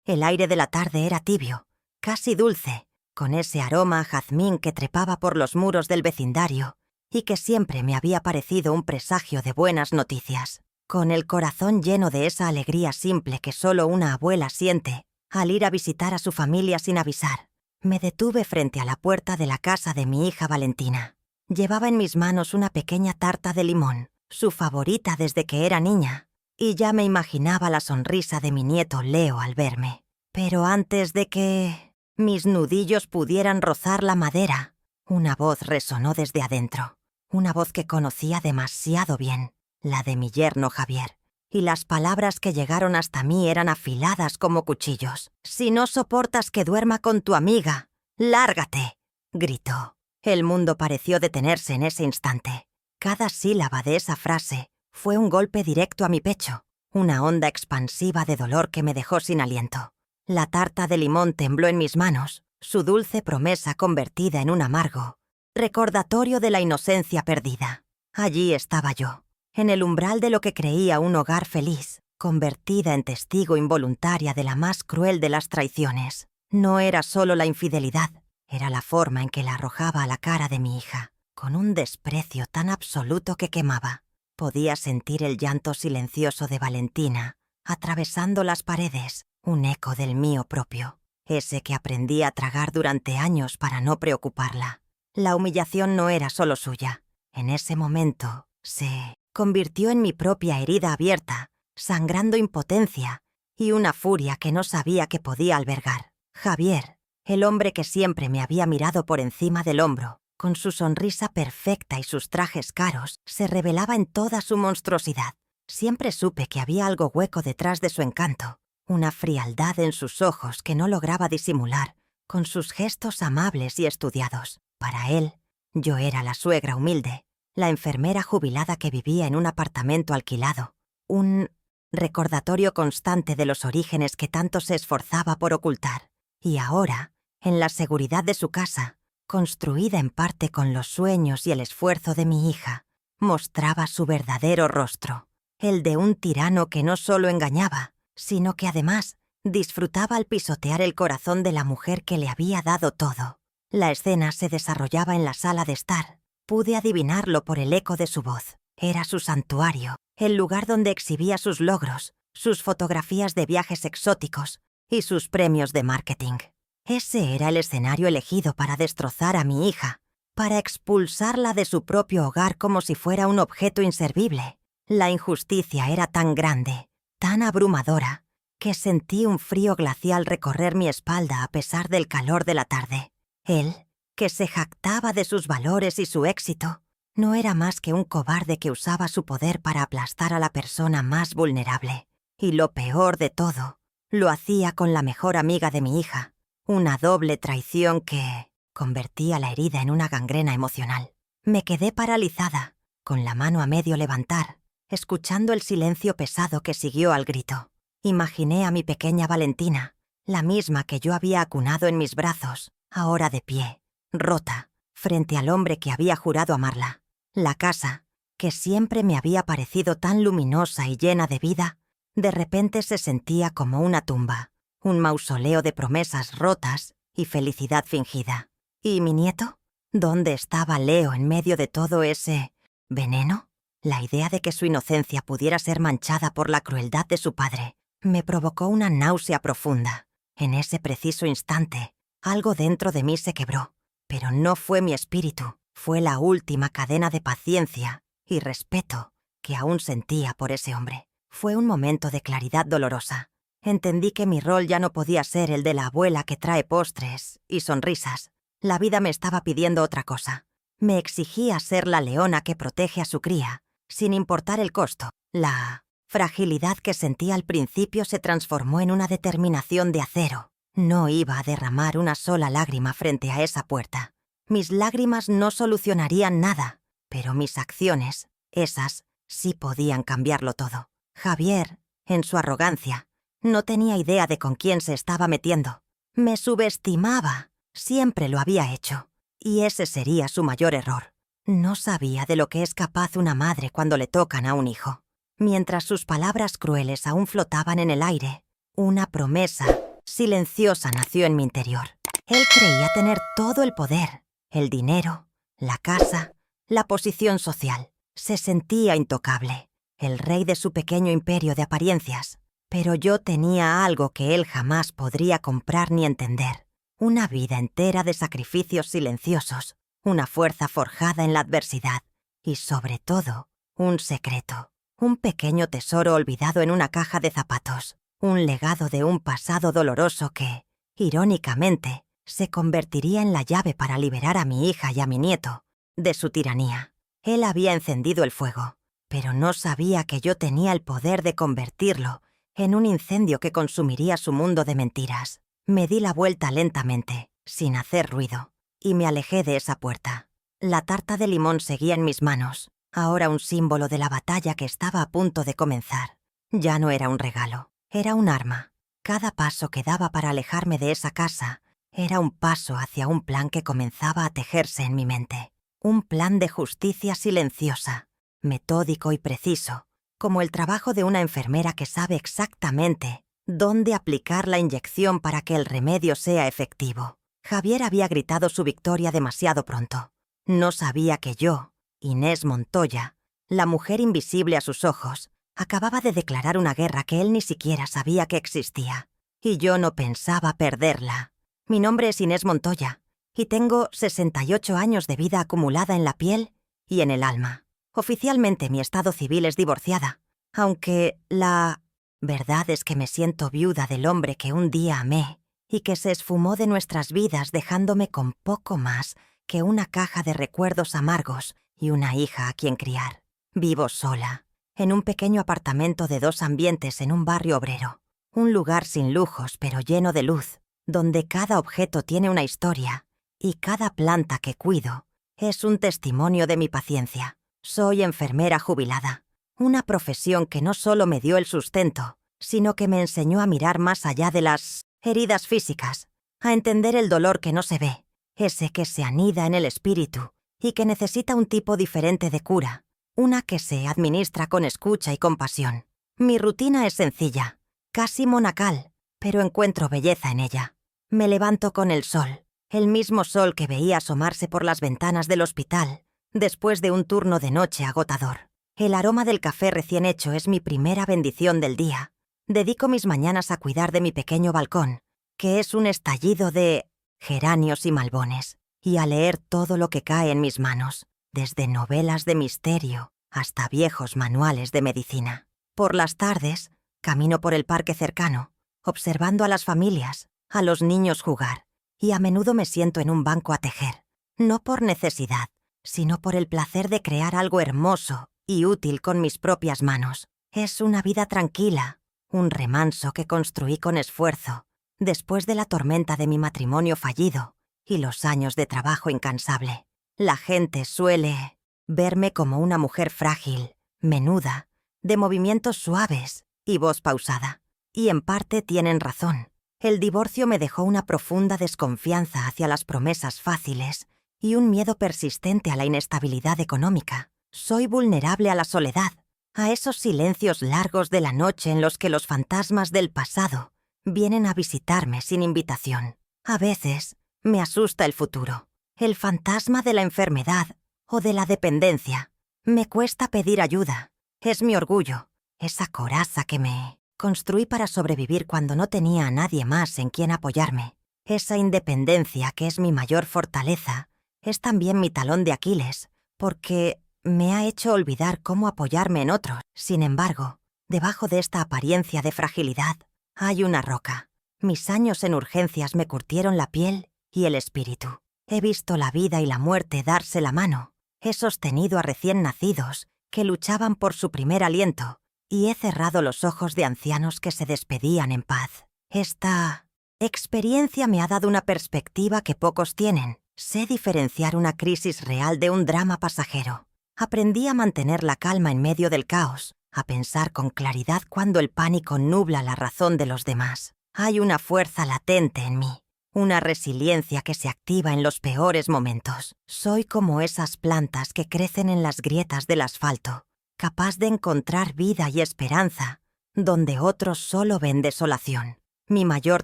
El aire de la tarde era tibio, casi dulce, con ese aroma a jazmín que trepaba por los muros del vecindario y que siempre me había parecido un presagio de buenas noticias. Con el corazón lleno de esa alegría simple que solo una abuela siente al ir a visitar a su familia sin avisar, me detuve frente a la puerta de la casa de mi hija Valentina. Llevaba en mis manos una pequeña tarta de limón, su favorita desde que era niña, y ya me imaginaba la sonrisa de mi nieto Leo al verme. Pero antes de que mis nudillos pudieran rozar la madera, una voz resonó desde adentro, una voz que conocía demasiado bien, la de mi yerno Javier, y las palabras que llegaron hasta mí eran afiladas como cuchillos. «Si no soportas que duerma con tu amiga, lárgate», gritó. El mundo pareció detenerse en ese instante. Cada sílaba de esa frase fue un golpe directo a mi pecho, una onda expansiva de dolor que me dejó sin aliento. La tarta de limón tembló en mis manos, su dulce promesa convertida en un amargo recordatorio de la inocencia perdida. Allí estaba yo, en el umbral de lo que creía un hogar feliz, convertida en testigo involuntaria de la más cruel de las traiciones. No era solo la infidelidad, era la forma en que la arrojaba a la cara de mi hija, con un desprecio tan absoluto que quemaba. Podía sentir el llanto silencioso de Valentina, atravesando las paredes, un eco del mío propio, ese que aprendí a tragar durante años para no preocuparla. La humillación no era solo suya. En ese momento se convirtió en mi propia herida abierta, sangrando impotencia y una furia que no sabía que podía albergar. Javier, el hombre que siempre me había mirado por encima del hombro, con su sonrisa perfecta y sus trajes caros, se revelaba en toda su monstruosidad. Siempre supe que había algo hueco detrás de su encanto, una frialdad en sus ojos que no lograba disimular, con sus gestos amables y estudiados. Para él, yo era la suegra humilde, la enfermera jubilada que vivía en un apartamento alquilado, un recordatorio constante de los orígenes que tanto se esforzaba por ocultar. Y ahora, en la seguridad de su casa, construida en parte con los sueños y el esfuerzo de mi hija, mostraba su verdadero rostro, el de un tirano que no solo engañaba, sino que además disfrutaba al pisotear el corazón de la mujer que le había dado todo. La escena se desarrollaba en la sala de estar. Pude adivinarlo por el eco de su voz. Era su santuario, el lugar donde exhibía sus logros, sus fotografías de viajes exóticos y sus premios de marketing. Ese era el escenario elegido para destrozar a mi hija, para expulsarla de su propio hogar como si fuera un objeto inservible. La injusticia era tan grande, tan abrumadora, que sentí un frío glacial recorrer mi espalda a pesar del calor de la tarde. Él, que se jactaba de sus valores y su éxito, no era más que un cobarde que usaba su poder para aplastar a la persona más vulnerable. Y lo peor de todo, lo hacía con la mejor amiga de mi hija, una doble traición que convertía la herida en una gangrena emocional. Me quedé paralizada, con la mano a medio levantar, escuchando el silencio pesado que siguió al grito. Imaginé a mi pequeña Valentina, la misma que yo había acunado en mis brazos, ahora de pie, rota, frente al hombre que había jurado amarla. La casa, que siempre me había parecido tan luminosa y llena de vida, de repente se sentía como una tumba, un mausoleo de promesas rotas y felicidad fingida. ¿Y mi nieto? ¿Dónde estaba Leo en medio de todo ese veneno? La idea de que su inocencia pudiera ser manchada por la crueldad de su padre me provocó una náusea profunda. En ese preciso instante, algo dentro de mí se quebró, pero no fue mi espíritu, fue la última cadena de paciencia y respeto que aún sentía por ese hombre. Fue un momento de claridad dolorosa. Entendí que mi rol ya no podía ser el de la abuela que trae postres y sonrisas. La vida me estaba pidiendo otra cosa. Me exigía ser la leona que protege a su cría, sin importar el costo. La fragilidad que sentí al principio se transformó en una determinación de acero. No iba a derramar una sola lágrima frente a esa puerta. Mis lágrimas no solucionarían nada, pero mis acciones, esas, sí podían cambiarlo todo. Javier, en su arrogancia, no tenía idea de con quién se estaba metiendo. Me subestimaba, siempre lo había hecho, y ese sería su mayor error. No sabía de lo que es capaz una madre cuando le tocan a un hijo. Mientras sus palabras crueles aún flotaban en el aire, una promesa silenciosa nació en mi interior. Él creía tener todo el poder, el dinero, la casa, la posición social. Se sentía intocable, el rey de su pequeño imperio de apariencias. Pero yo tenía algo que él jamás podría comprar ni entender. Una vida entera de sacrificios silenciosos, una fuerza forjada en la adversidad y, sobre todo, un secreto. Un pequeño tesoro olvidado en una caja de zapatos. Un legado de un pasado doloroso que, irónicamente, se convertiría en la llave para liberar a mi hija y a mi nieto de su tiranía. Él había encendido el fuego, pero no sabía que yo tenía el poder de convertirlo en un incendio que consumiría su mundo de mentiras. Me di la vuelta lentamente, sin hacer ruido, y me alejé de esa puerta. La tarta de limón seguía en mis manos, ahora un símbolo de la batalla que estaba a punto de comenzar. Ya no era un regalo, era un arma. Cada paso que daba para alejarme de esa casa era un paso hacia un plan que comenzaba a tejerse en mi mente. Un plan de justicia silenciosa, metódico y preciso, como el trabajo de una enfermera que sabe exactamente dónde aplicar la inyección para que el remedio sea efectivo. Javier había gritado su victoria demasiado pronto. No sabía que yo, Inés Montoya, la mujer invisible a sus ojos, acababa de declarar una guerra que él ni siquiera sabía que existía. Y yo no pensaba perderla. Mi nombre es Inés Montoya, y tengo 68 años de vida acumulada en la piel y en el alma. Oficialmente mi estado civil es divorciada, aunque la verdad es que me siento viuda del hombre que un día amé y que se esfumó de nuestras vidas dejándome con poco más que una caja de recuerdos amargos y una hija a quien criar. Vivo sola, en un pequeño apartamento de 2 ambientes en un barrio obrero. Un lugar sin lujos pero lleno de luz, donde cada objeto tiene una historia y cada planta que cuido es un testimonio de mi paciencia. Soy enfermera jubilada, una profesión que no solo me dio el sustento, sino que me enseñó a mirar más allá de las heridas físicas, a entender el dolor que no se ve, ese que se anida en el espíritu y que necesita un tipo diferente de cura, una que se administra con escucha y compasión. Mi rutina es sencilla, casi monacal, pero encuentro belleza en ella. Me levanto con el sol, el mismo sol que veía asomarse por las ventanas del hospital después de un turno de noche agotador. El aroma del café recién hecho es mi primera bendición del día. Dedico mis mañanas a cuidar de mi pequeño balcón, que es un estallido de geranios y malbones, y a leer todo lo que cae en mis manos, desde novelas de misterio hasta viejos manuales de medicina. Por las tardes, camino por el parque cercano, observando a las familias, a los niños jugar, y a menudo me siento en un banco a tejer, no por necesidad, sino por el placer de crear algo hermoso y útil con mis propias manos. Es una vida tranquila, un remanso que construí con esfuerzo, después de la tormenta de mi matrimonio fallido y los años de trabajo incansable. La gente suele verme como una mujer frágil, menuda, de movimientos suaves y voz pausada. Y en parte tienen razón. El divorcio me dejó una profunda desconfianza hacia las promesas fáciles y un miedo persistente a la inestabilidad económica. Soy vulnerable a la soledad, a esos silencios largos de la noche en los que los fantasmas del pasado vienen a visitarme sin invitación. A veces me asusta el futuro, el fantasma de la enfermedad o de la dependencia. Me cuesta pedir ayuda. Es mi orgullo, esa coraza que me construí para sobrevivir cuando no tenía a nadie más en quien apoyarme. Esa independencia que es mi mayor fortaleza es también mi talón de Aquiles, porque me ha hecho olvidar cómo apoyarme en otros. Sin embargo, debajo de esta apariencia de fragilidad hay una roca. Mis años en urgencias me curtieron la piel y el espíritu. He visto la vida y la muerte darse la mano. He sostenido a recién nacidos que luchaban por su primer aliento y he cerrado los ojos de ancianos que se despedían en paz. Esta experiencia me ha dado una perspectiva que pocos tienen. Sé diferenciar una crisis real de un drama pasajero. Aprendí a mantener la calma en medio del caos, a pensar con claridad cuando el pánico nubla la razón de los demás. Hay una fuerza latente en mí, una resiliencia que se activa en los peores momentos. Soy como esas plantas que crecen en las grietas del asfalto, capaz de encontrar vida y esperanza donde otros solo ven desolación. Mi mayor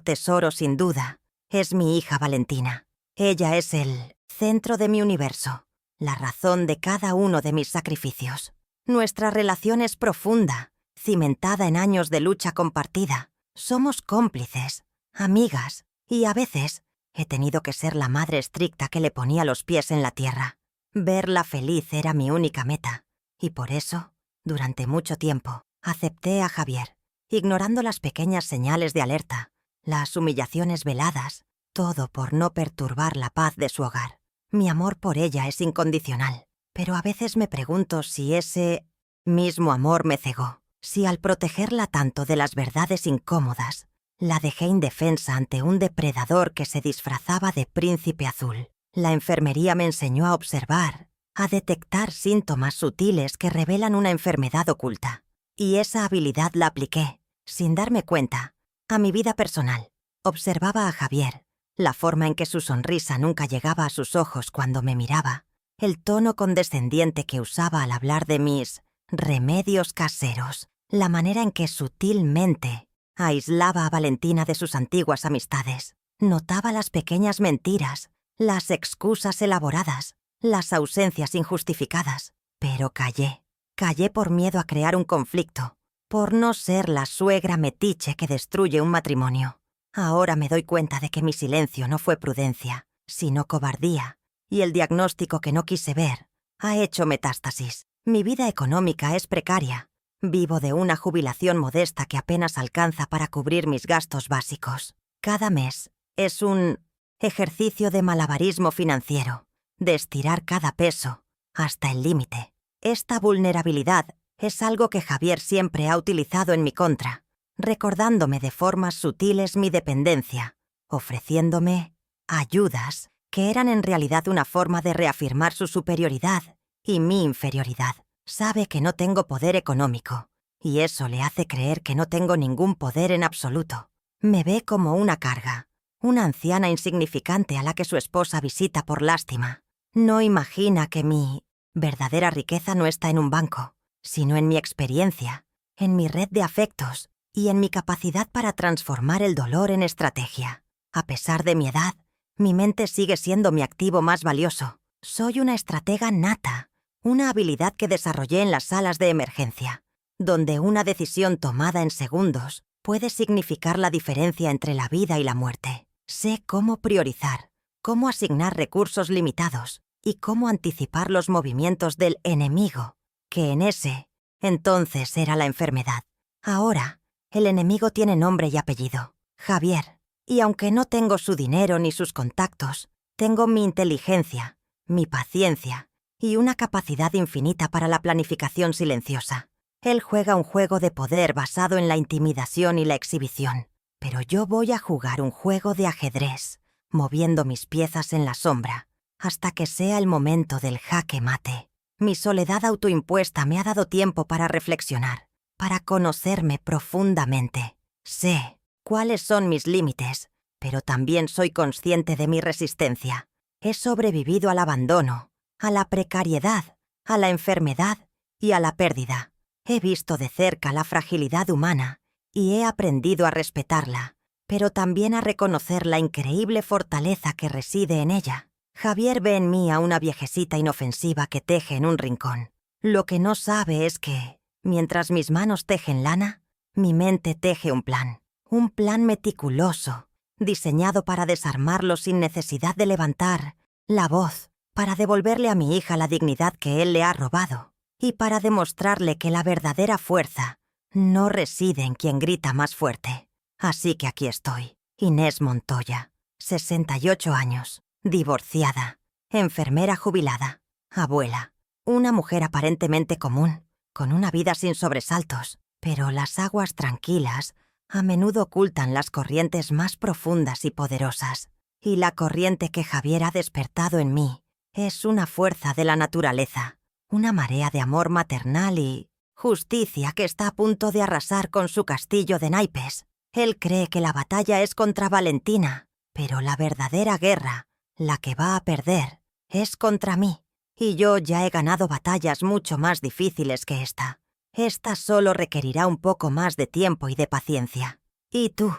tesoro, sin duda, es mi hija Valentina. Ella es el centro de mi universo, la razón de cada uno de mis sacrificios. Nuestra relación es profunda, cimentada en años de lucha compartida. Somos cómplices, amigas, y a veces he tenido que ser la madre estricta que le ponía los pies en la tierra. Verla feliz era mi única meta, y por eso, durante mucho tiempo, acepté a Javier, ignorando las pequeñas señales de alerta, las humillaciones veladas, todo por no perturbar la paz de su hogar. Mi amor por ella es incondicional, pero a veces me pregunto si ese mismo amor me cegó, si al protegerla tanto de las verdades incómodas, la dejé indefensa ante un depredador que se disfrazaba de príncipe azul. La enfermería me enseñó a observar, a detectar síntomas sutiles que revelan una enfermedad oculta. Y esa habilidad la apliqué, sin darme cuenta, a mi vida personal. Observaba a Javier, la forma en que su sonrisa nunca llegaba a sus ojos cuando me miraba, el tono condescendiente que usaba al hablar de mis remedios caseros, la manera en que sutilmente aislaba a Valentina de sus antiguas amistades. Notaba las pequeñas mentiras, las excusas elaboradas, las ausencias injustificadas. Pero callé. Callé por miedo a crear un conflicto, por no ser la suegra metiche que destruye un matrimonio. Ahora me doy cuenta de que mi silencio no fue prudencia, sino cobardía, y el diagnóstico que no quise ver ha hecho metástasis. Mi vida económica es precaria. Vivo de una jubilación modesta que apenas alcanza para cubrir mis gastos básicos. Cada mes es un ejercicio de malabarismo financiero, de estirar cada peso hasta el límite. Esta vulnerabilidad es algo que Javier siempre ha utilizado en mi contra, recordándome de formas sutiles mi dependencia, ofreciéndome ayudas que eran en realidad una forma de reafirmar su superioridad y mi inferioridad. Sabe que no tengo poder económico, y eso le hace creer que no tengo ningún poder en absoluto. Me ve como una carga, una anciana insignificante a la que su esposa visita por lástima. No imagina que mi verdadera riqueza no está en un banco, sino en mi experiencia, en mi red de afectos y en mi capacidad para transformar el dolor en estrategia. A pesar de mi edad, mi mente sigue siendo mi activo más valioso. Soy una estratega nata, una habilidad que desarrollé en las salas de emergencia, donde una decisión tomada en segundos puede significar la diferencia entre la vida y la muerte. Sé cómo priorizar, cómo asignar recursos limitados y cómo anticipar los movimientos del enemigo, que en ese entonces era la enfermedad. Ahora, el enemigo tiene nombre y apellido, Javier, y aunque no tengo su dinero ni sus contactos, tengo mi inteligencia, mi paciencia y una capacidad infinita para la planificación silenciosa. Él juega un juego de poder basado en la intimidación y la exhibición, pero yo voy a jugar un juego de ajedrez, moviendo mis piezas en la sombra, hasta que sea el momento del jaque mate. Mi soledad autoimpuesta me ha dado tiempo para reflexionar, para conocerme profundamente. Sé cuáles son mis límites, pero también soy consciente de mi resistencia. He sobrevivido al abandono, a la precariedad, a la enfermedad y a la pérdida. He visto de cerca la fragilidad humana y he aprendido a respetarla, pero también a reconocer la increíble fortaleza que reside en ella. Javier ve en mí a una viejecita inofensiva que teje en un rincón. Lo que no sabe es que, mientras mis manos tejen lana, mi mente teje un plan meticuloso, diseñado para desarmarlo sin necesidad de levantar la voz, para devolverle a mi hija la dignidad que él le ha robado, y para demostrarle que la verdadera fuerza no reside en quien grita más fuerte. Así que aquí estoy, Inés Montoya, 68 años, divorciada, enfermera jubilada, abuela, una mujer aparentemente común, con una vida sin sobresaltos, pero las aguas tranquilas a menudo ocultan las corrientes más profundas y poderosas, y la corriente que Javier ha despertado en mí es una fuerza de la naturaleza, una marea de amor maternal y justicia que está a punto de arrasar con su castillo de naipes. Él cree que la batalla es contra Valentina, pero la verdadera guerra, la que va a perder, es contra mí, y yo ya he ganado batallas mucho más difíciles que esta. Esta solo requerirá un poco más de tiempo y de paciencia. ¿Y tú?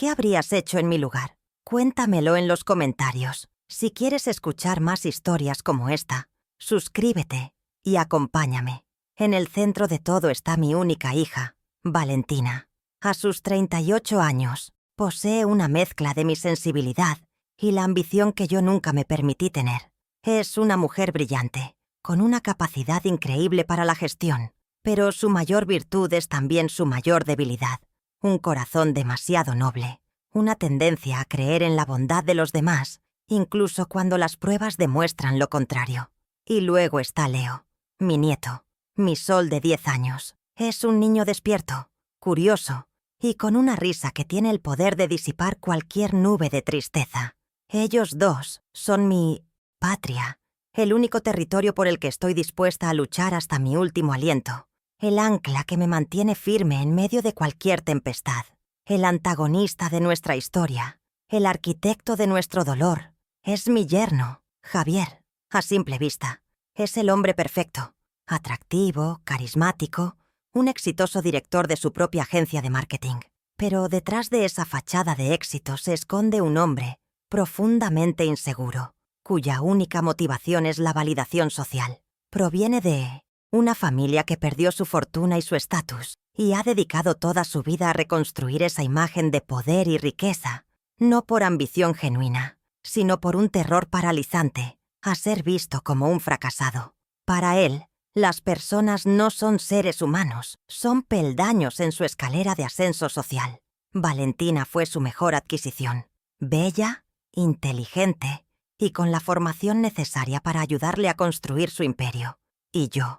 ¿Qué habrías hecho en mi lugar? Cuéntamelo en los comentarios. Si quieres escuchar más historias como esta, suscríbete y acompáñame. En el centro de todo está mi única hija, Valentina. A sus 38 años, posee una mezcla de mi sensibilidad y la ambición que yo nunca me permití tener. Es una mujer brillante, con una capacidad increíble para la gestión, pero su mayor virtud es también su mayor debilidad. Un corazón demasiado noble, una tendencia a creer en la bondad de los demás, incluso cuando las pruebas demuestran lo contrario. Y luego está Leo, mi nieto, mi sol de 10 años. Es un niño despierto, curioso y con una risa que tiene el poder de disipar cualquier nube de tristeza. Ellos dos son mi patria, el único territorio por el que estoy dispuesta a luchar hasta mi último aliento, el ancla que me mantiene firme en medio de cualquier tempestad, el antagonista de nuestra historia, el arquitecto de nuestro dolor. Es mi yerno, Javier, a simple vista. Es el hombre perfecto, atractivo, carismático, un exitoso director de su propia agencia de marketing. Pero detrás de esa fachada de éxito se esconde un hombre profundamente inseguro, cuya única motivación es la validación social. Proviene de una familia que perdió su fortuna y su estatus, y ha dedicado toda su vida a reconstruir esa imagen de poder y riqueza, no por ambición genuina, sino por un terror paralizante a ser visto como un fracasado. Para él, las personas no son seres humanos, son peldaños en su escalera de ascenso social. Valentina fue su mejor adquisición. Bella, inteligente y con la formación necesaria para ayudarle a construir su imperio. Y yo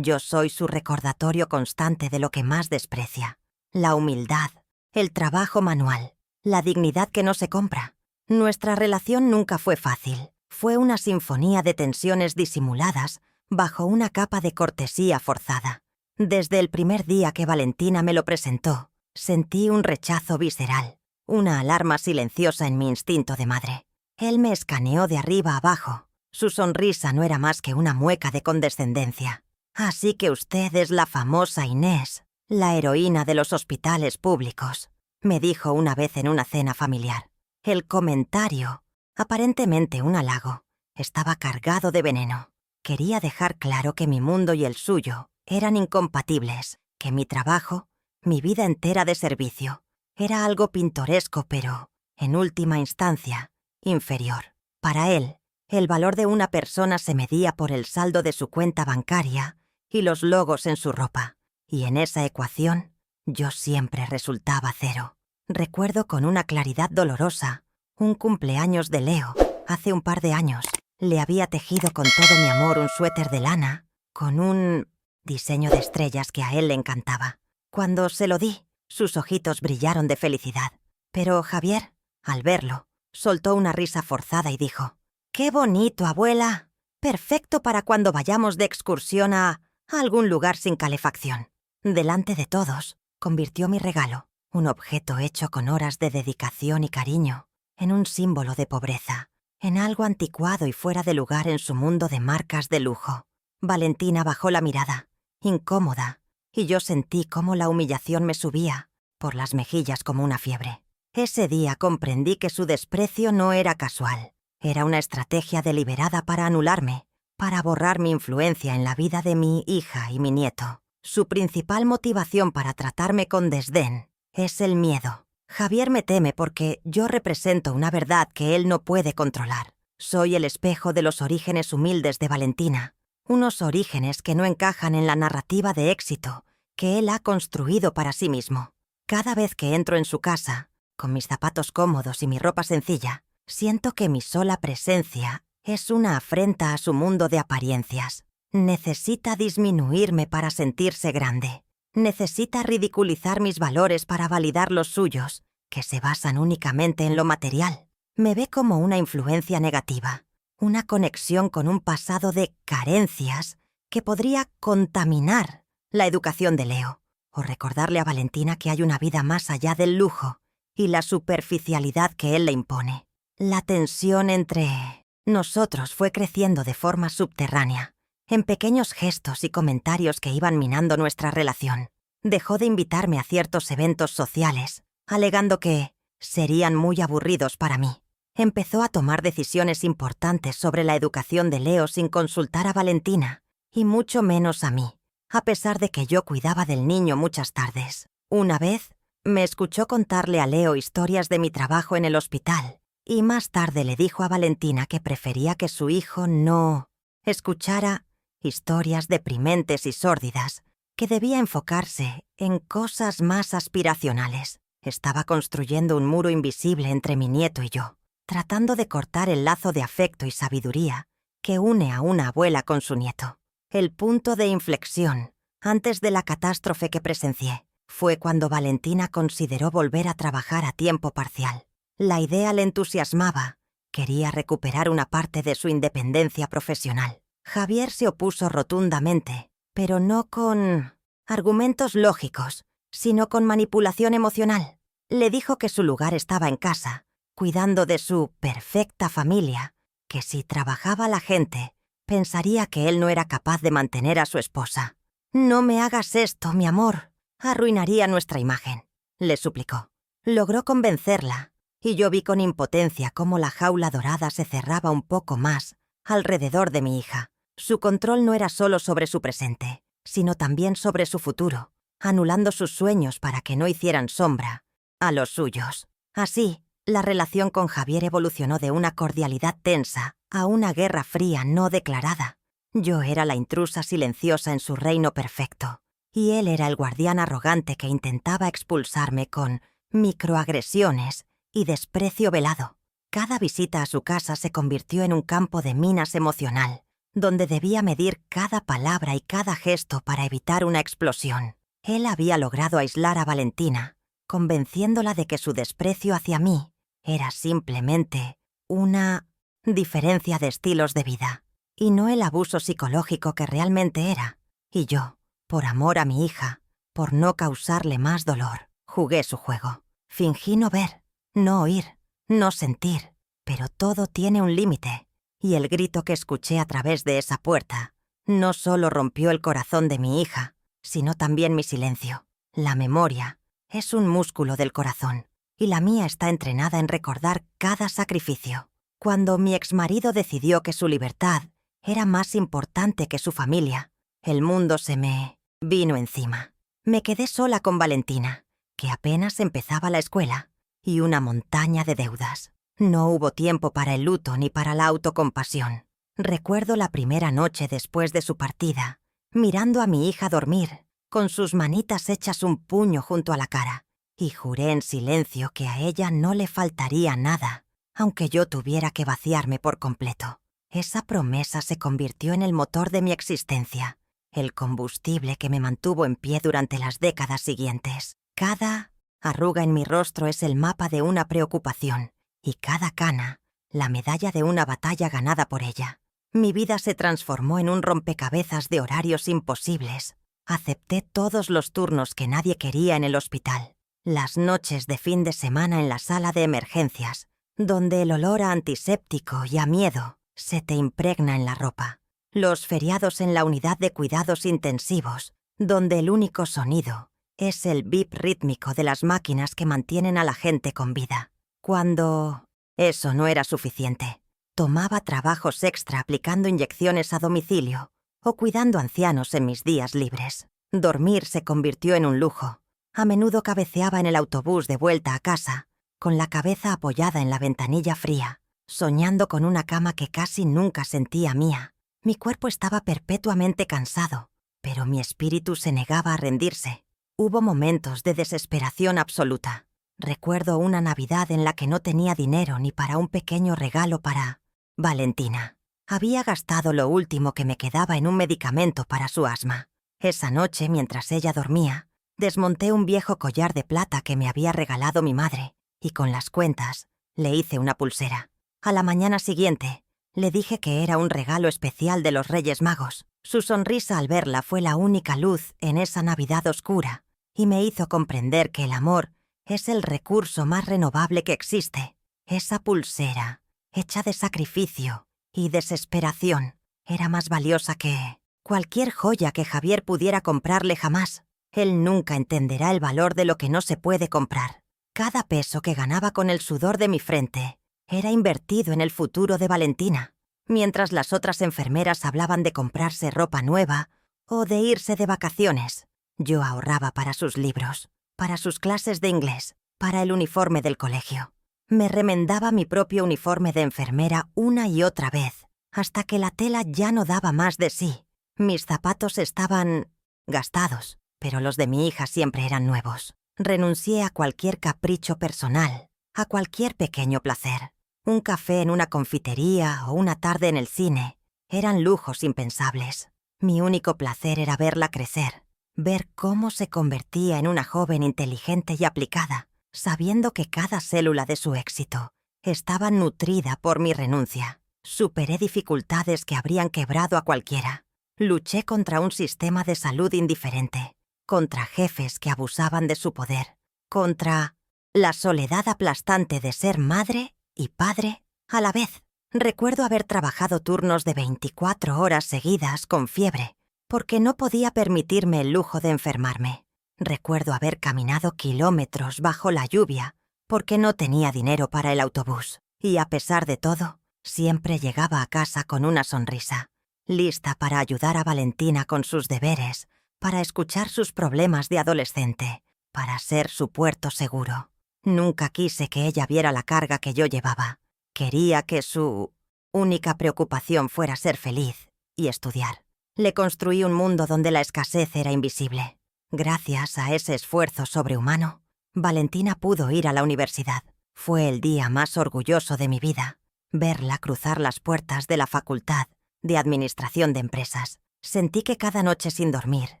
soy su recordatorio constante de lo que más desprecia. La humildad, el trabajo manual, la dignidad que no se compra. Nuestra relación nunca fue fácil. Fue una sinfonía de tensiones disimuladas bajo una capa de cortesía forzada. Desde el primer día que Valentina me lo presentó, sentí un rechazo visceral, una alarma silenciosa en mi instinto de madre. Él me escaneó de arriba a abajo. Su sonrisa no era más que una mueca de condescendencia. Así que usted es la famosa Inés, la heroína de los hospitales públicos, me dijo una vez en una cena familiar. El comentario, aparentemente un halago, estaba cargado de veneno. Quería dejar claro que mi mundo y el suyo eran incompatibles, que mi trabajo, mi vida entera de servicio, era algo pintoresco pero, en última instancia, inferior. Para él, el valor de una persona se medía por el saldo de su cuenta bancaria y los logos en su ropa, y en esa ecuación yo siempre resultaba cero. Recuerdo con una claridad dolorosa un cumpleaños de Leo, hace un par de años. Le había tejido con todo mi amor un suéter de lana, con un diseño de estrellas que a él le encantaba. Cuando se lo di, sus ojitos brillaron de felicidad. Pero Javier, al verlo, soltó una risa forzada y dijo: «¡Qué bonito, abuela! Perfecto para cuando vayamos de excursión a algún lugar sin calefacción». Delante de todos, convirtió mi regalo, un objeto hecho con horas de dedicación y cariño, en un símbolo de pobreza, en algo anticuado y fuera de lugar en su mundo de marcas de lujo. Valentina bajó la mirada, incómoda, y yo sentí cómo la humillación me subía por las mejillas como una fiebre. Ese día comprendí que su desprecio no era casual. Era una estrategia deliberada para anularme, para borrar mi influencia en la vida de mi hija y mi nieto. Su principal motivación para tratarme con desdén es el miedo. Javier me teme porque yo represento una verdad que él no puede controlar. Soy el espejo de los orígenes humildes de Valentina, unos orígenes que no encajan en la narrativa de éxito que él ha construido para sí mismo. Cada vez que entro en su casa, con mis zapatos cómodos y mi ropa sencilla, siento que mi sola presencia es una afrenta a su mundo de apariencias. Necesita disminuirme para sentirse grande. Necesita ridiculizar mis valores para validar los suyos, que se basan únicamente en lo material. Me ve como una influencia negativa, una conexión con un pasado de carencias que podría contaminar la educación de Leo, o recordarle a Valentina que hay una vida más allá del lujo y la superficialidad que él le impone. La tensión entre nosotros fue creciendo de forma subterránea, en pequeños gestos y comentarios que iban minando nuestra relación. Dejó de invitarme a ciertos eventos sociales, alegando que, serían muy aburridos para mí. Empezó a tomar decisiones importantes sobre la educación de Leo sin consultar a Valentina, y mucho menos a mí, a pesar de que yo cuidaba del niño muchas tardes. Una vez, me escuchó contarle a Leo historias de mi trabajo en el hospital, y más tarde le dijo a Valentina que prefería que su hijo no escuchara historias deprimentes y sórdidas, que debía enfocarse en cosas más aspiracionales. Estaba construyendo un muro invisible entre mi nieto y yo, tratando de cortar el lazo de afecto y sabiduría que une a una abuela con su nieto. El punto de inflexión, antes de la catástrofe que presencié, fue cuando Valentina consideró volver a trabajar a tiempo parcial. La idea le entusiasmaba. Quería recuperar una parte de su independencia profesional. Javier se opuso rotundamente, pero no con argumentos lógicos, sino con manipulación emocional. Le dijo que su lugar estaba en casa, cuidando de su perfecta familia, que si trabajaba la gente, pensaría que él no era capaz de mantener a su esposa. «No me hagas esto, mi amor. Arruinaría nuestra imagen», le suplicó. Logró convencerla, y yo vi con impotencia cómo la jaula dorada se cerraba un poco más alrededor de mi hija. Su control no era solo sobre su presente, sino también sobre su futuro, anulando sus sueños para que no hicieran sombra a los suyos. Así, la relación con Javier evolucionó de una cordialidad tensa a una guerra fría no declarada. Yo era la intrusa silenciosa en su reino perfecto, y él era el guardián arrogante que intentaba expulsarme con microagresiones y desprecio velado. Cada visita a su casa se convirtió en un campo de minas emocional, donde debía medir cada palabra y cada gesto para evitar una explosión. Él había logrado aislar a Valentina, convenciéndola de que su desprecio hacia mí era simplemente una diferencia de estilos de vida, y no el abuso psicológico que realmente era. Y yo, por amor a mi hija, por no causarle más dolor, jugué su juego. Fingí no ver, no oír, no sentir, pero todo tiene un límite, y el grito que escuché a través de esa puerta no solo rompió el corazón de mi hija, sino también mi silencio. La memoria es un músculo del corazón, y la mía está entrenada en recordar cada sacrificio. Cuando mi exmarido decidió que su libertad era más importante que su familia, el mundo se me vino encima. Me quedé sola con Valentina, que apenas empezaba la escuela, y una montaña de deudas. No hubo tiempo para el luto ni para la autocompasión. Recuerdo la primera noche después de su partida, mirando a mi hija dormir, con sus manitas hechas un puño junto a la cara, y juré en silencio que a ella no le faltaría nada, aunque yo tuviera que vaciarme por completo. Esa promesa se convirtió en el motor de mi existencia, el combustible que me mantuvo en pie durante las décadas siguientes. Cada arruga en mi rostro es el mapa de una preocupación, y cada cana, la medalla de una batalla ganada por ella. Mi vida se transformó en un rompecabezas de horarios imposibles. Acepté todos los turnos que nadie quería en el hospital. Las noches de fin de semana en la sala de emergencias, donde el olor a antiséptico y a miedo se te impregna en la ropa. Los feriados en la unidad de cuidados intensivos, donde el único sonido es el bip rítmico de las máquinas que mantienen a la gente con vida. Cuando eso no era suficiente, tomaba trabajos extra aplicando inyecciones a domicilio o cuidando ancianos en mis días libres. Dormir se convirtió en un lujo. A menudo cabeceaba en el autobús de vuelta a casa, con la cabeza apoyada en la ventanilla fría, soñando con una cama que casi nunca sentía mía. Mi cuerpo estaba perpetuamente cansado, pero mi espíritu se negaba a rendirse. Hubo momentos de desesperación absoluta. Recuerdo una Navidad en la que no tenía dinero ni para un pequeño regalo para Valentina. Había gastado lo último que me quedaba en un medicamento para su asma. Esa noche, mientras ella dormía, desmonté un viejo collar de plata que me había regalado mi madre, y con las cuentas le hice una pulsera. A la mañana siguiente, le dije que era un regalo especial de los Reyes Magos. Su sonrisa al verla fue la única luz en esa Navidad oscura, y me hizo comprender que el amor es el recurso más renovable que existe. Esa pulsera, hecha de sacrificio y desesperación, era más valiosa que cualquier joya que Javier pudiera comprarle jamás. Él nunca entenderá el valor de lo que no se puede comprar. Cada peso que ganaba con el sudor de mi frente era invertido en el futuro de Valentina, mientras las otras enfermeras hablaban de comprarse ropa nueva o de irse de vacaciones. Yo ahorraba para sus libros, para sus clases de inglés, para el uniforme del colegio. Me remendaba mi propio uniforme de enfermera una y otra vez, hasta que la tela ya no daba más de sí. Mis zapatos estaban gastados, pero los de mi hija siempre eran nuevos. Renuncié a cualquier capricho personal, a cualquier pequeño placer. Un café en una confitería o una tarde en el cine eran lujos impensables. Mi único placer era verla crecer, ver cómo se convertía en una joven inteligente y aplicada, sabiendo que cada célula de su éxito estaba nutrida por mi renuncia. Superé dificultades que habrían quebrado a cualquiera. Luché contra un sistema de salud indiferente, contra jefes que abusaban de su poder, contra la soledad aplastante de ser madre y padre a la vez. Recuerdo haber trabajado turnos de 24 horas seguidas con fiebre, porque no podía permitirme el lujo de enfermarme. Recuerdo haber caminado kilómetros bajo la lluvia, porque no tenía dinero para el autobús, y a pesar de todo, siempre llegaba a casa con una sonrisa, lista para ayudar a Valentina con sus deberes, para escuchar sus problemas de adolescente, para ser su puerto seguro. Nunca quise que ella viera la carga que yo llevaba. Quería que su única preocupación fuera ser feliz y estudiar. Le construí un mundo donde la escasez era invisible. Gracias a ese esfuerzo sobrehumano, Valentina pudo ir a la universidad. Fue el día más orgulloso de mi vida, verla cruzar las puertas de la Facultad de Administración de Empresas. Sentí que cada noche sin dormir,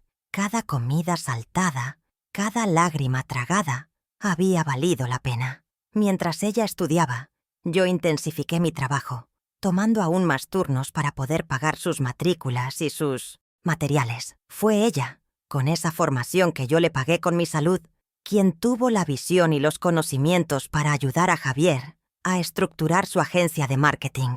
cada comida saltada, cada lágrima tragada, había valido la pena. Mientras ella estudiaba, yo intensifiqué mi trabajo, tomando aún más turnos para poder pagar sus matrículas y sus materiales. Fue ella, con esa formación que yo le pagué con mi salud, quien tuvo la visión y los conocimientos para ayudar a Javier a estructurar su agencia de marketing,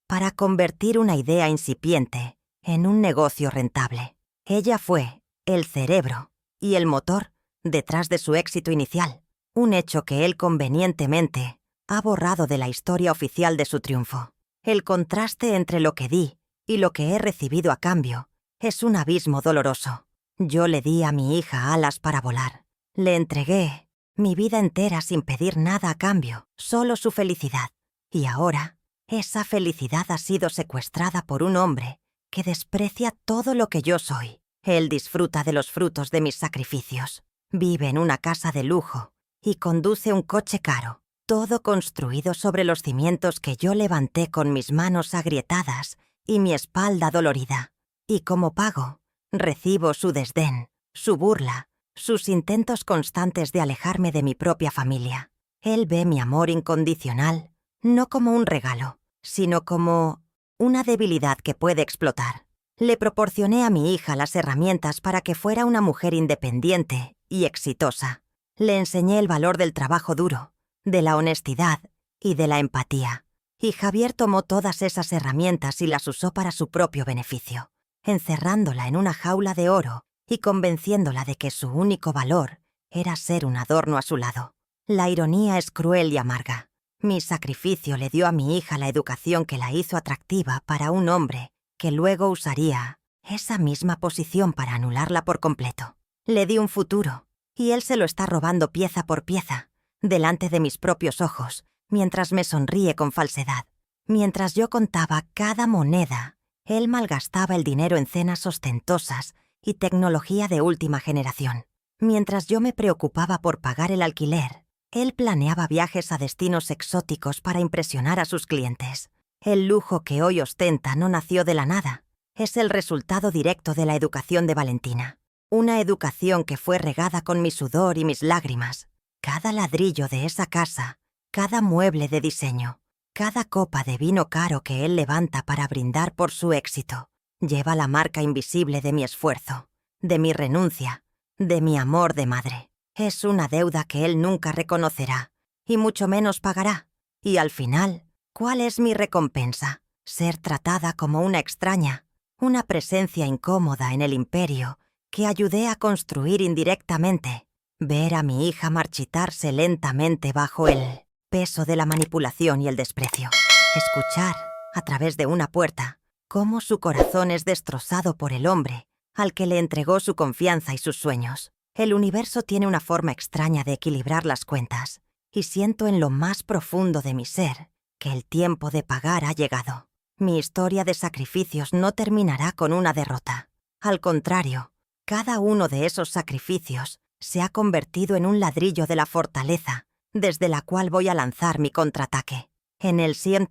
para convertir una idea incipiente en un negocio rentable. Ella fue el cerebro y el motor detrás de su éxito inicial, un hecho que él convenientemente ha borrado de la historia oficial de su triunfo. El contraste entre lo que di y lo que he recibido a cambio es un abismo doloroso. Yo le di a mi hija alas para volar. Le entregué mi vida entera sin pedir nada a cambio, solo su felicidad. Y ahora, esa felicidad ha sido secuestrada por un hombre que desprecia todo lo que yo soy. Él disfruta de los frutos de mis sacrificios. Vive en una casa de lujo y conduce un coche caro, todo construido sobre los cimientos que yo levanté con mis manos agrietadas y mi espalda dolorida. Y como pago, recibo su desdén, su burla, sus intentos constantes de alejarme de mi propia familia. Él ve mi amor incondicional no como un regalo, sino como una debilidad que puede explotar. Le proporcioné a mi hija las herramientas para que fuera una mujer independiente y exitosa. Le enseñé el valor del trabajo duro, de la honestidad y de la empatía. Y Javier tomó todas esas herramientas y las usó para su propio beneficio, encerrándola en una jaula de oro y convenciéndola de que su único valor era ser un adorno a su lado. La ironía es cruel y amarga. Mi sacrificio le dio a mi hija la educación que la hizo atractiva para un hombre que luego usaría esa misma posición para anularla por completo. Le di un futuro, y él se lo está robando pieza por pieza, delante de mis propios ojos, mientras me sonríe con falsedad. Mientras yo contaba cada moneda, él malgastaba el dinero en cenas ostentosas y tecnología de última generación. Mientras yo me preocupaba por pagar el alquiler, él planeaba viajes a destinos exóticos para impresionar a sus clientes. El lujo que hoy ostenta no nació de la nada. Es el resultado directo de la educación de Valentina. Una educación que fue regada con mi sudor y mis lágrimas. Cada ladrillo de esa casa, cada mueble de diseño, cada copa de vino caro que él levanta para brindar por su éxito, lleva la marca invisible de mi esfuerzo, de mi renuncia, de mi amor de madre. Es una deuda que él nunca reconocerá, y mucho menos pagará. Y al final, ¿cuál es mi recompensa? Ser tratada como una extraña, una presencia incómoda en el imperio que ayudé a construir indirectamente. ver a mi hija marchitarse lentamente bajo el peso de la manipulación y el desprecio. Escuchar, a través de una puerta, cómo su corazón es destrozado por el hombre al que le entregó su confianza y sus sueños. El universo tiene una forma extraña de equilibrar las cuentas, y siento en lo más profundo de mi ser que el tiempo de pagar ha llegado. Mi historia de sacrificios no terminará con una derrota. Al contrario, cada uno de esos sacrificios se ha convertido en un ladrillo de la fortaleza, desde la cual voy a lanzar mi contraataque. En el 100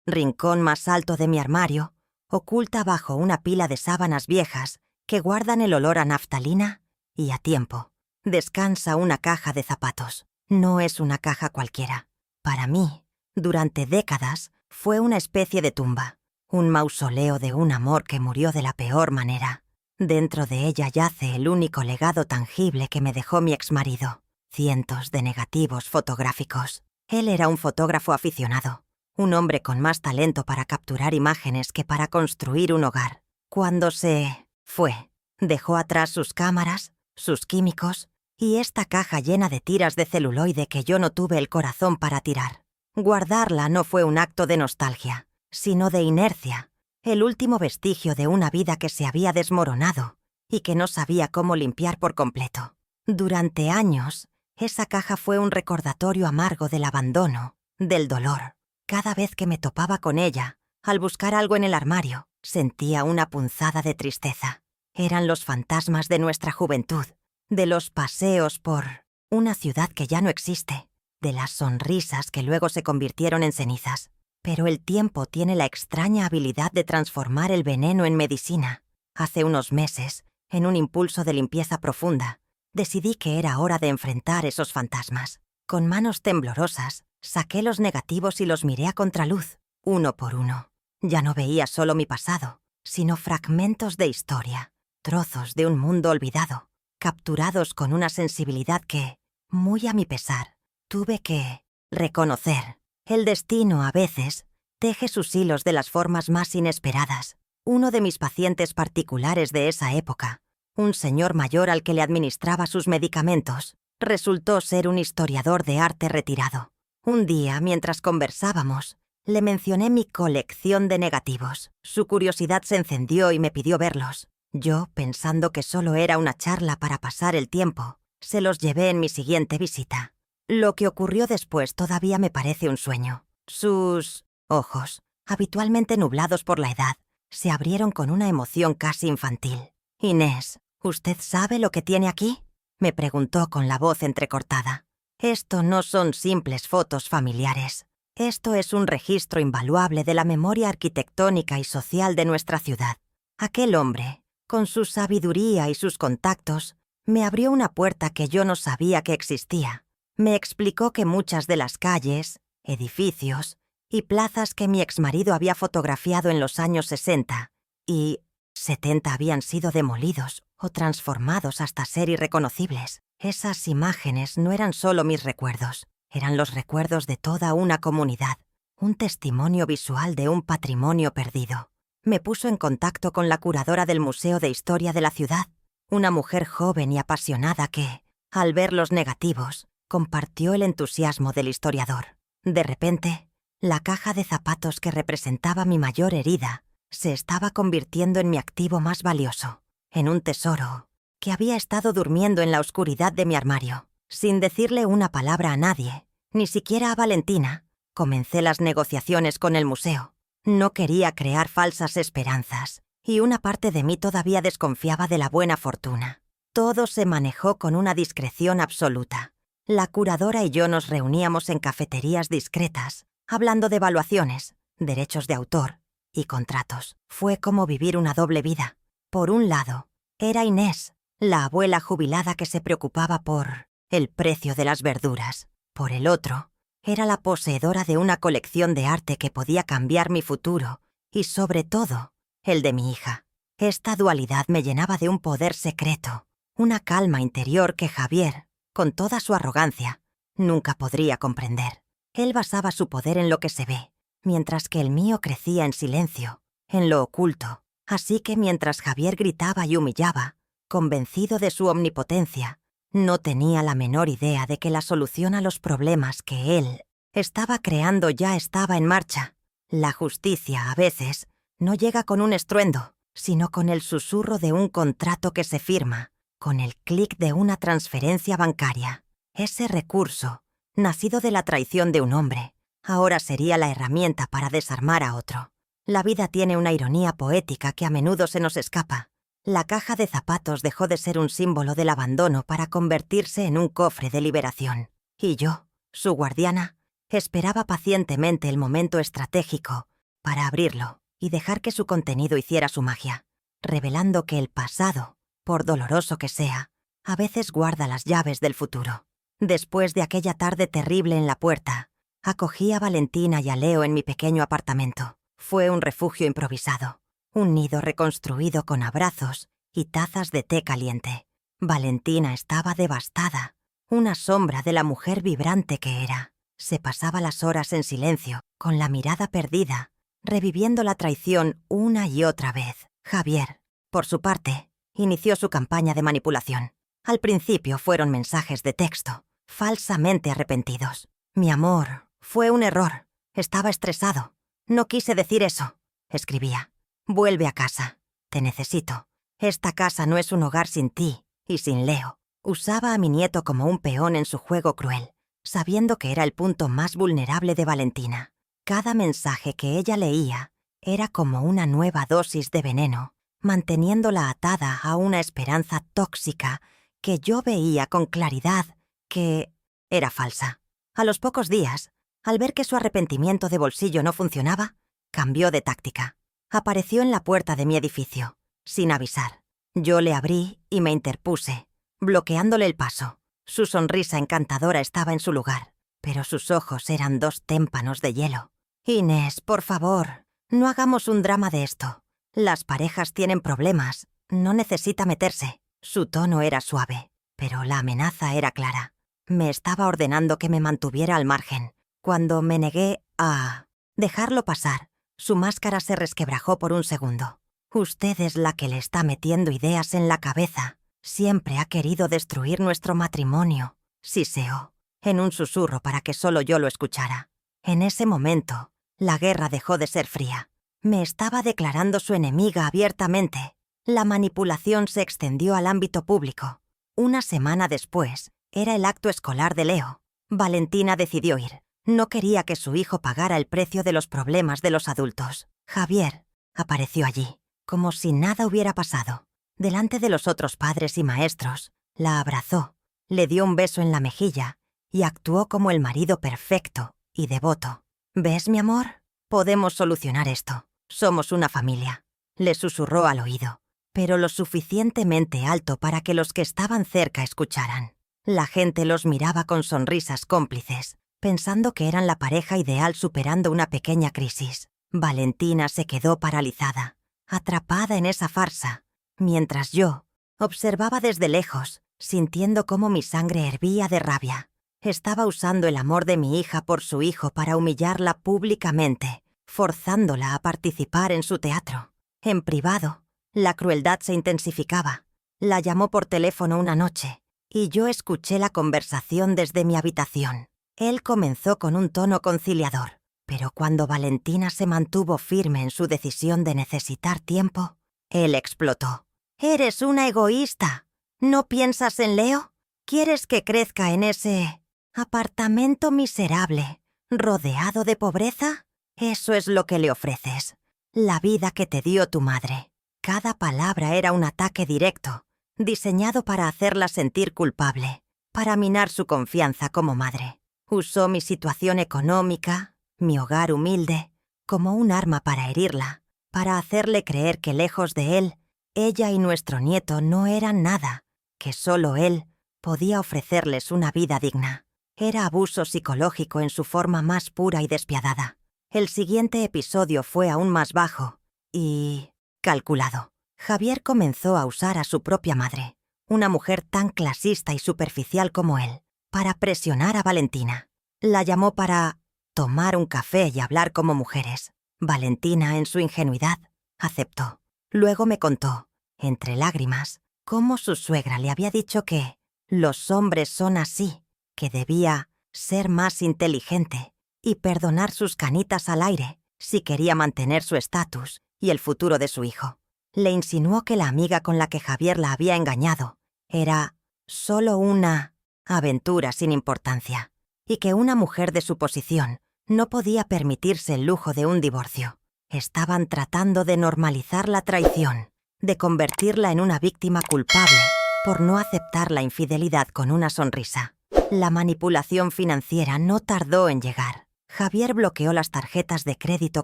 rincón más alto de mi armario, oculta bajo una pila de sábanas viejas que guardan el olor a naftalina y a tiempo, descansa una caja de zapatos. No es una caja cualquiera. Para mí, durante décadas, fue una especie de tumba, un mausoleo de un amor que murió de la peor manera. Dentro de ella yace el único legado tangible que me dejó mi exmarido: cientos de negativos fotográficos. Él era un fotógrafo aficionado, un hombre con más talento para capturar imágenes que para construir un hogar. Cuando se fue, dejó atrás sus cámaras, sus químicos y esta caja llena de tiras de celuloide que yo no tuve el corazón para tirar. Guardarla no fue un acto de nostalgia, sino de inercia, el último vestigio de una vida que se había desmoronado y que no sabía cómo limpiar por completo. Durante años, esa caja fue un recordatorio amargo del abandono, del dolor. Cada vez que me topaba con ella, al buscar algo en el armario, sentía una punzada de tristeza. Eran los fantasmas de nuestra juventud, de los paseos por una ciudad que ya no existe, de las sonrisas que luego se convirtieron en cenizas. Pero el tiempo tiene la extraña habilidad de transformar el veneno en medicina. Hace unos meses, en un impulso de limpieza profunda, decidí que era hora de enfrentar esos fantasmas. Con manos temblorosas, saqué los negativos y los miré a contraluz, uno por uno. Ya no veía solo mi pasado, sino fragmentos de historia, trozos de un mundo olvidado, capturados con una sensibilidad que, muy a mi pesar, tuve que reconocer. El destino, a veces, teje sus hilos de las formas más inesperadas. Uno de mis pacientes particulares de esa época, un señor mayor al que le administraba sus medicamentos, resultó ser un historiador de arte retirado. Un día, mientras conversábamos, le mencioné mi colección de negativos. Su curiosidad se encendió y me pidió verlos. Yo, pensando que solo era una charla para pasar el tiempo, se los llevé en mi siguiente visita. Lo que ocurrió después todavía me parece un sueño. Sus ojos, habitualmente nublados por la edad, se abrieron con una emoción casi infantil. «Inés, ¿usted sabe lo que tiene aquí?», me preguntó con la voz entrecortada. «Esto no son simples fotos familiares. Esto es un registro invaluable de la memoria arquitectónica y social de nuestra ciudad». Aquel hombre, con su sabiduría y sus contactos, me abrió una puerta que yo no sabía que existía. Me explicó que muchas de las calles, edificios y plazas que mi exmarido había fotografiado en los años 60 y 70 habían sido demolidos o transformados hasta ser irreconocibles. Esas imágenes no eran solo mis recuerdos, eran los recuerdos de toda una comunidad, un testimonio visual de un patrimonio perdido. Me puso en contacto con la curadora del Museo de Historia de la ciudad, una mujer joven y apasionada que, al ver los negativos, compartió el entusiasmo del historiador. De repente, la caja de zapatos que representaba mi mayor herida se estaba convirtiendo en mi activo más valioso, en un tesoro que había estado durmiendo en la oscuridad de mi armario. Sin decirle una palabra a nadie, ni siquiera a Valentina, comencé las negociaciones con el museo. No quería crear falsas esperanzas, y una parte de mí todavía desconfiaba de la buena fortuna. Todo se manejó con una discreción absoluta. La curadora y yo nos reuníamos en cafeterías discretas, hablando de evaluaciones, derechos de autor y contratos. Fue como vivir una doble vida. Por un lado, era Inés, la abuela jubilada que se preocupaba por el precio de las verduras. Por el otro, era la poseedora de una colección de arte que podía cambiar mi futuro y, sobre todo, el de mi hija. Esta dualidad me llenaba de un poder secreto, una calma interior que Javier, con toda su arrogancia, nunca podría comprender. Él basaba su poder en lo que se ve, mientras que el mío crecía en silencio, en lo oculto. Así que mientras Javier gritaba y humillaba, convencido de su omnipotencia, No tenía la menor idea de que la solución a los problemas que él estaba creando ya estaba en marcha. La justicia, a veces, no llega con un estruendo, sino con el susurro de un contrato que se firma, con el clic de una transferencia bancaria. Ese recurso, nacido de la traición de un hombre, ahora sería la herramienta para desarmar a otro. La vida tiene una ironía poética que a menudo se nos escapa. La caja de zapatos dejó de ser un símbolo del abandono para convertirse en un cofre de liberación. Y yo, su guardiana, esperaba pacientemente el momento estratégico para abrirlo y dejar que su contenido hiciera su magia, revelando que el pasado, por doloroso que sea, a veces guarda las llaves del futuro. Después de aquella tarde terrible en la puerta, acogí a Valentina y a Leo en mi pequeño apartamento. Fue un refugio improvisado, un nido reconstruido con abrazos y tazas de té caliente. Valentina estaba devastada, una sombra de la mujer vibrante que era. Se pasaba las horas en silencio, con la mirada perdida, reviviendo la traición una y otra vez. Javier, por su parte, inició su campaña de manipulación. Al principio fueron mensajes de texto, falsamente arrepentidos. Mi amor, fue un error. Estaba estresado. No quise decir eso, escribía. Vuelve a casa. Te necesito. Esta casa no es un hogar sin ti y sin Leo. Usaba a mi nieto como un peón en su juego cruel, sabiendo que era el punto más vulnerable de Valentina. Cada mensaje que ella leía era como una nueva dosis de veneno, manteniéndola atada a una esperanza tóxica que yo veía con claridad que era falsa. A los pocos días, al ver que su arrepentimiento de bolsillo no funcionaba, cambió de táctica. Apareció en la puerta de mi edificio, sin avisar. Yo le abrí y me interpuse, bloqueándole el paso. Su sonrisa encantadora estaba en su lugar, pero sus ojos eran dos témpanos de hielo. Inés, por favor, no hagamos un drama de esto. Las parejas tienen problemas, no necesita meterse. Su tono era suave, pero la amenaza era clara. Me estaba ordenando que me mantuviera al margen. Cuando me negué a dejarlo pasar, su máscara se resquebrajó por un segundo. Usted es la que le está metiendo ideas en la cabeza. Siempre ha querido destruir nuestro matrimonio, siseó, en un susurro para que solo yo lo escuchara. En ese momento, la guerra dejó de ser fría. Me estaba declarando su enemiga abiertamente. La manipulación se extendió al ámbito público. Una semana después, era el acto escolar de Leo. Valentina decidió ir. No quería que su hijo pagara el precio de los problemas de los adultos. Javier apareció allí, como si nada hubiera pasado. Delante de los otros padres y maestros, la abrazó, le dio un beso en la mejilla y actuó como el marido perfecto y devoto. ¿Ves, mi amor? Podemos solucionar esto. Somos una familia. Le susurró al oído, pero lo suficientemente alto para que los que estaban cerca escucharan. La gente los miraba con sonrisas cómplices, pensando que eran la pareja ideal superando una pequeña crisis. Valentina se quedó paralizada, atrapada en esa farsa, mientras yo observaba desde lejos, sintiendo cómo mi sangre hervía de rabia. Estaba usando el amor de mi hija por su hijo para humillarla públicamente, forzándola a participar en su teatro. En privado, la crueldad se intensificaba. La llamó por teléfono una noche, y yo escuché la conversación desde mi habitación. Él comenzó con un tono conciliador, pero cuando Valentina se mantuvo firme en su decisión de necesitar tiempo, él explotó. «¡Eres una egoísta! ¿No piensas en Leo? ¿Quieres que crezca en ese apartamento miserable, rodeado de pobreza? Eso es lo que le ofreces. La vida que te dio tu madre». Cada palabra era un ataque directo, diseñado para hacerla sentir culpable, para minar su confianza como madre. Usó mi situación económica, mi hogar humilde, como un arma para herirla, para hacerle creer que lejos de él, ella y nuestro nieto no eran nada, que solo él podía ofrecerles una vida digna. Era abuso psicológico en su forma más pura y despiadada. El siguiente episodio fue aún más bajo y calculado. Javier comenzó a usar a su propia madre, una mujer tan clasista y superficial como él, para presionar a Valentina. La llamó para tomar un café y hablar como mujeres. Valentina, en su ingenuidad, aceptó. Luego me contó, entre lágrimas, cómo su suegra le había dicho que Los hombres son así, que debía ser más inteligente y perdonar sus canitas al aire si quería mantener su estatus y el futuro de su hijo. Le insinuó que la amiga con la que Javier la había engañado era solo una aventura sin importancia y que una mujer de su posición no podía permitirse el lujo de un divorcio. Estaban tratando de normalizar la traición, de convertirla en una víctima culpable por no aceptar la infidelidad con una sonrisa. La manipulación financiera no tardó en llegar. Javier bloqueó las tarjetas de crédito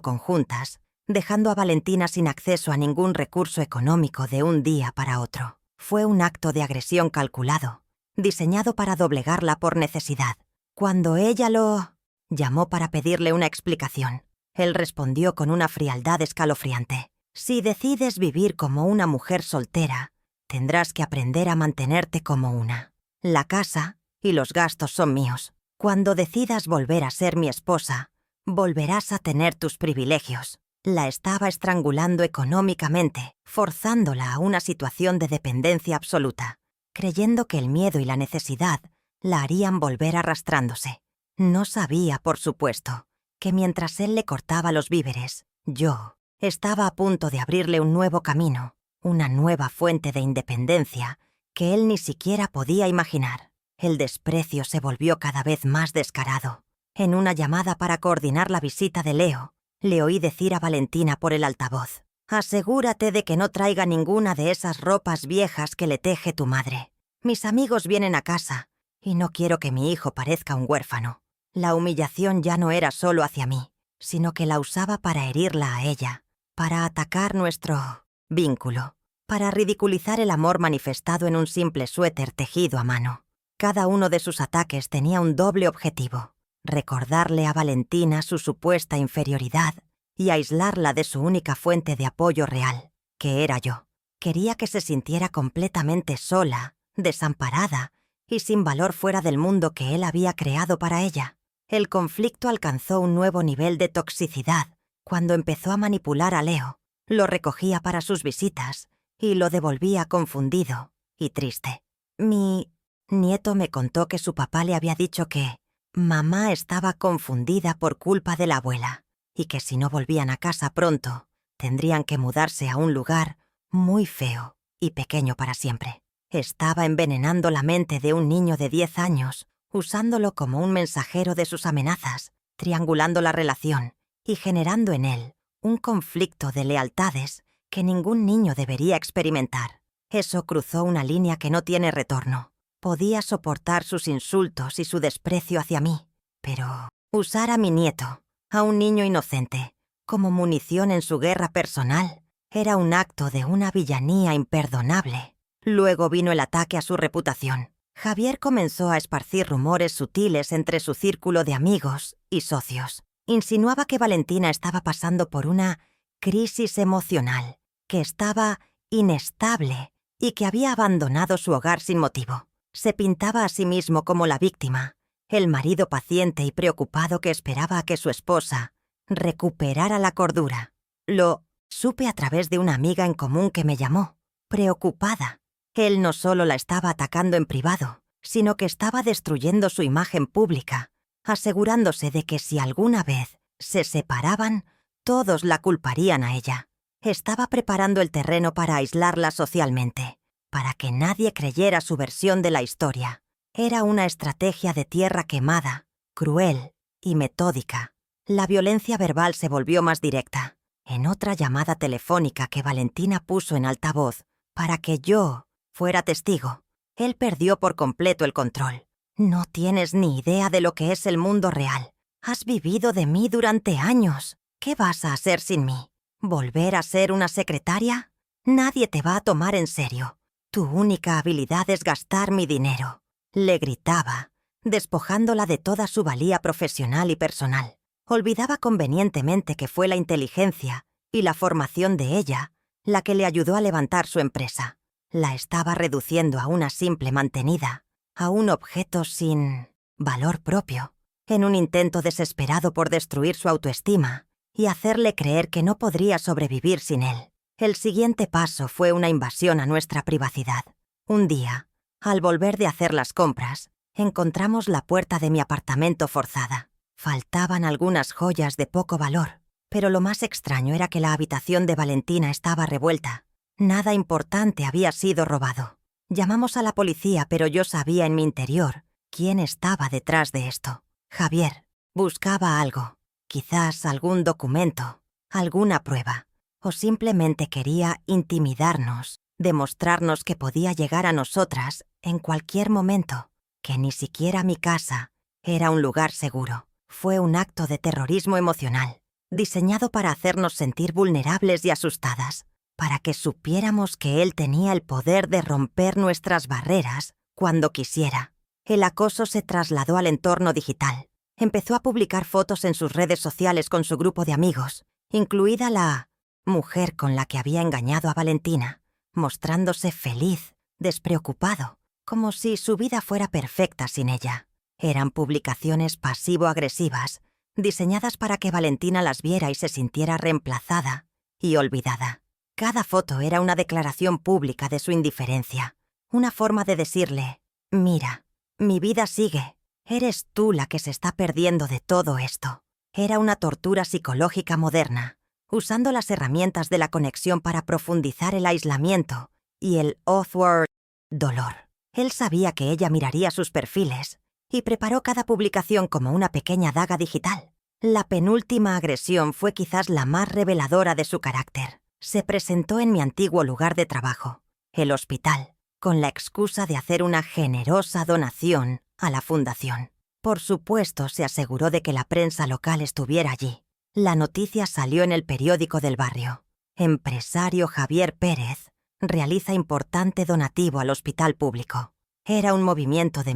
conjuntas, dejando a Valentina sin acceso a ningún recurso económico de un día para otro. Fue un acto de agresión calculado, diseñado para doblegarla por necesidad. Cuando ella lo llamó para pedirle una explicación, él respondió con una frialdad escalofriante. Si decides vivir como una mujer soltera, tendrás que aprender a mantenerte como una. La casa y los gastos son míos. Cuando decidas volver a ser mi esposa, volverás a tener tus privilegios. La estaba estrangulando económicamente, forzándola a una situación de dependencia absoluta, creyendo que el miedo y la necesidad la harían volver arrastrándose. No sabía, por supuesto, que mientras él le cortaba los víveres, yo estaba a punto de abrirle un nuevo camino, una nueva fuente de independencia que él ni siquiera podía imaginar. El desprecio se volvió cada vez más descarado. En una llamada para coordinar la visita de Leo, le oí decir a Valentina por el altavoz: «Asegúrate de que no traiga ninguna de esas ropas viejas que le teje tu madre. Mis amigos vienen a casa y no quiero que mi hijo parezca un huérfano». La humillación ya no era solo hacia mí, sino que la usaba para herirla a ella, para atacar nuestro vínculo, para ridiculizar el amor manifestado en un simple suéter tejido a mano. Cada uno de sus ataques tenía un doble objetivo: recordarle a Valentina su supuesta inferioridad y aislarla de su única fuente de apoyo real, que era yo. Quería que se sintiera completamente sola, desamparada y sin valor fuera del mundo que él había creado para ella. El conflicto alcanzó un nuevo nivel de toxicidad cuando empezó a manipular a Leo. Lo recogía para sus visitas y lo devolvía confundido y triste. Mi nieto me contó que su papá le había dicho que mamá estaba confundida por culpa de la abuela y que si no volvían a casa pronto, tendrían que mudarse a un lugar muy feo y pequeño para siempre. Estaba envenenando la mente de un niño de 10 años, usándolo como un mensajero de sus amenazas, triangulando la relación y generando en él un conflicto de lealtades que ningún niño debería experimentar. Eso cruzó una línea que no tiene retorno. Podía soportar sus insultos y su desprecio hacia mí, pero usar a mi nieto, a un niño inocente, como munición en su guerra personal, era un acto de una villanía imperdonable. Luego vino el ataque a su reputación. Javier comenzó a esparcir rumores sutiles entre su círculo de amigos y socios. Insinuaba que Valentina estaba pasando por una crisis emocional, que estaba inestable y que había abandonado su hogar sin motivo. Se pintaba a sí mismo como la víctima, el marido paciente y preocupado que esperaba a que su esposa recuperara la cordura. Lo supe a través de una amiga en común que me llamó, preocupada. Él no solo la estaba atacando en privado, sino que estaba destruyendo su imagen pública, asegurándose de que si alguna vez se separaban, todos la culparían a ella. Estaba preparando el terreno para aislarla socialmente, para que nadie creyera su versión de la historia. Era una estrategia de tierra quemada, cruel y metódica. La violencia verbal se volvió más directa. En otra llamada telefónica que Valentina puso en altavoz para que yo fuera testigo, él perdió por completo el control. «No tienes ni idea de lo que es el mundo real. Has vivido de mí durante años. ¿Qué vas a hacer sin mí? ¿Volver a ser una secretaria? Nadie te va a tomar en serio. Tu única habilidad es gastar mi dinero», le gritaba, despojándola de toda su valía profesional y personal. Olvidaba convenientemente que fue la inteligencia y la formación de ella la que le ayudó a levantar su empresa. La estaba reduciendo a una simple mantenida, a un objeto sin valor propio, en un intento desesperado por destruir su autoestima y hacerle creer que no podría sobrevivir sin él. El siguiente paso fue una invasión a nuestra privacidad. Un día, Al volver de hacer las compras, encontramos la puerta de mi apartamento forzada. Faltaban algunas joyas de poco valor, pero lo más extraño era que la habitación de Valentina estaba revuelta. Nada importante había sido robado. Llamamos a la policía, pero yo sabía en mi interior quién estaba detrás de esto. Javier buscaba algo, quizás algún documento, alguna prueba, o simplemente quería intimidarnos, demostrarnos que podía llegar a nosotras en cualquier momento, que ni siquiera mi casa era un lugar seguro. Fue un acto de terrorismo emocional, diseñado para hacernos sentir vulnerables y asustadas, para que supiéramos que él tenía el poder de romper nuestras barreras cuando quisiera. El acoso se trasladó al entorno digital. Empezó a publicar fotos en sus redes sociales con su grupo de amigos, incluida la mujer con la que había engañado a Valentina, mostrándose feliz, despreocupado, como si su vida fuera perfecta sin ella. Eran publicaciones pasivo-agresivas, diseñadas para que Valentina las viera y se sintiera reemplazada y olvidada. Cada foto era una declaración pública de su indiferencia, una forma de decirle: «Mira, mi vida sigue, eres tú la que se está perdiendo de todo esto». Era una tortura psicológica moderna, usando las herramientas de la conexión para profundizar el aislamiento y el outward dolor. Él sabía que ella miraría sus perfiles y preparó cada publicación como una pequeña daga digital. La penúltima agresión fue quizás la más reveladora de su carácter. Se presentó en mi antiguo lugar de trabajo, el hospital, con la excusa de hacer una generosa donación a la fundación. Por supuesto, se aseguró de que la prensa local estuviera allí. La noticia salió en el periódico del barrio. Empresario Javier Pérez realiza importante donativo al hospital público. Era un movimiento de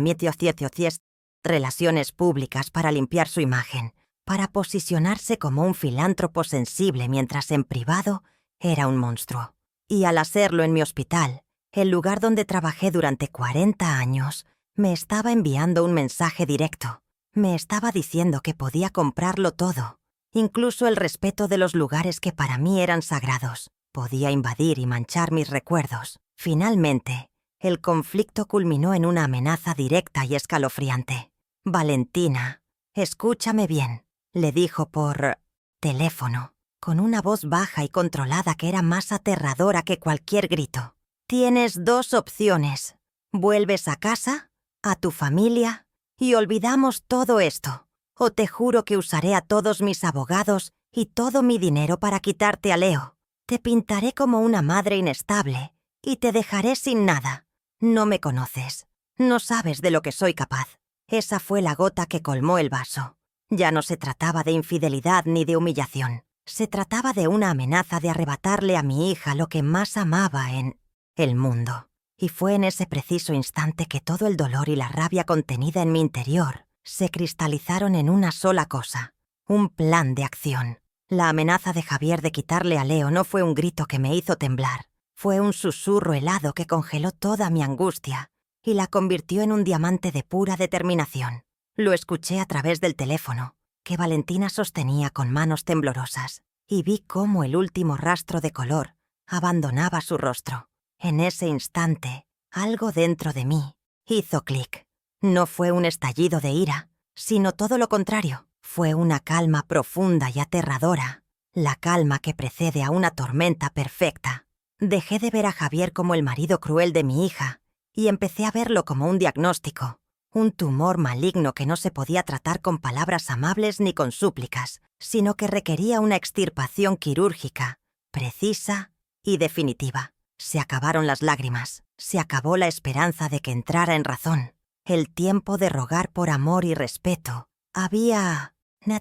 relaciones públicas para limpiar su imagen, para posicionarse como un filántropo sensible mientras en privado era un monstruo. Y al hacerlo en mi hospital, el lugar donde trabajé durante 40 años, me estaba enviando un mensaje directo. Me estaba diciendo que podía comprarlo todo, incluso el respeto de los lugares que para mí eran sagrados. Podía invadir y manchar mis recuerdos. Finalmente, el conflicto culminó en una amenaza directa y escalofriante. «Valentina, escúchame bien», le dijo por teléfono, con una voz baja y controlada que era más aterradora que cualquier grito. «Tienes 2 opciones. Vuelves a casa, a tu familia, y olvidamos todo esto. O te juro que usaré a todos mis abogados y todo mi dinero para quitarte a Leo. Te pintaré como una madre inestable y te dejaré sin nada. No me conoces. No sabes de lo que soy capaz». Esa fue la gota que colmó el vaso. Ya no se trataba de infidelidad ni de humillación. Se trataba de una amenaza de arrebatarle a mi hija lo que más amaba en el mundo. Y fue en ese preciso instante que todo el dolor y la rabia contenida en mi interior se cristalizaron en una sola cosa: un plan de acción. La amenaza de Javier de quitarle a Leo no fue un grito que me hizo temblar. Fue un susurro helado que congeló toda mi angustia y la convirtió en un diamante de pura determinación. Lo escuché a través del teléfono, que Valentina sostenía con manos temblorosas, y vi cómo el último rastro de color abandonaba su rostro. En ese instante, algo dentro de mí hizo clic. No fue un estallido de ira, sino todo lo contrario. Fue una calma profunda y aterradora, la calma que precede a una tormenta perfecta. Dejé de ver a Javier como el marido cruel de mi hija y empecé a verlo como un diagnóstico, un tumor maligno que no se podía tratar con palabras amables ni con súplicas, sino que requería una extirpación quirúrgica, precisa y definitiva. Se acabaron las lágrimas, se acabó la esperanza de que entrara en razón. El tiempo de rogar por amor y respeto había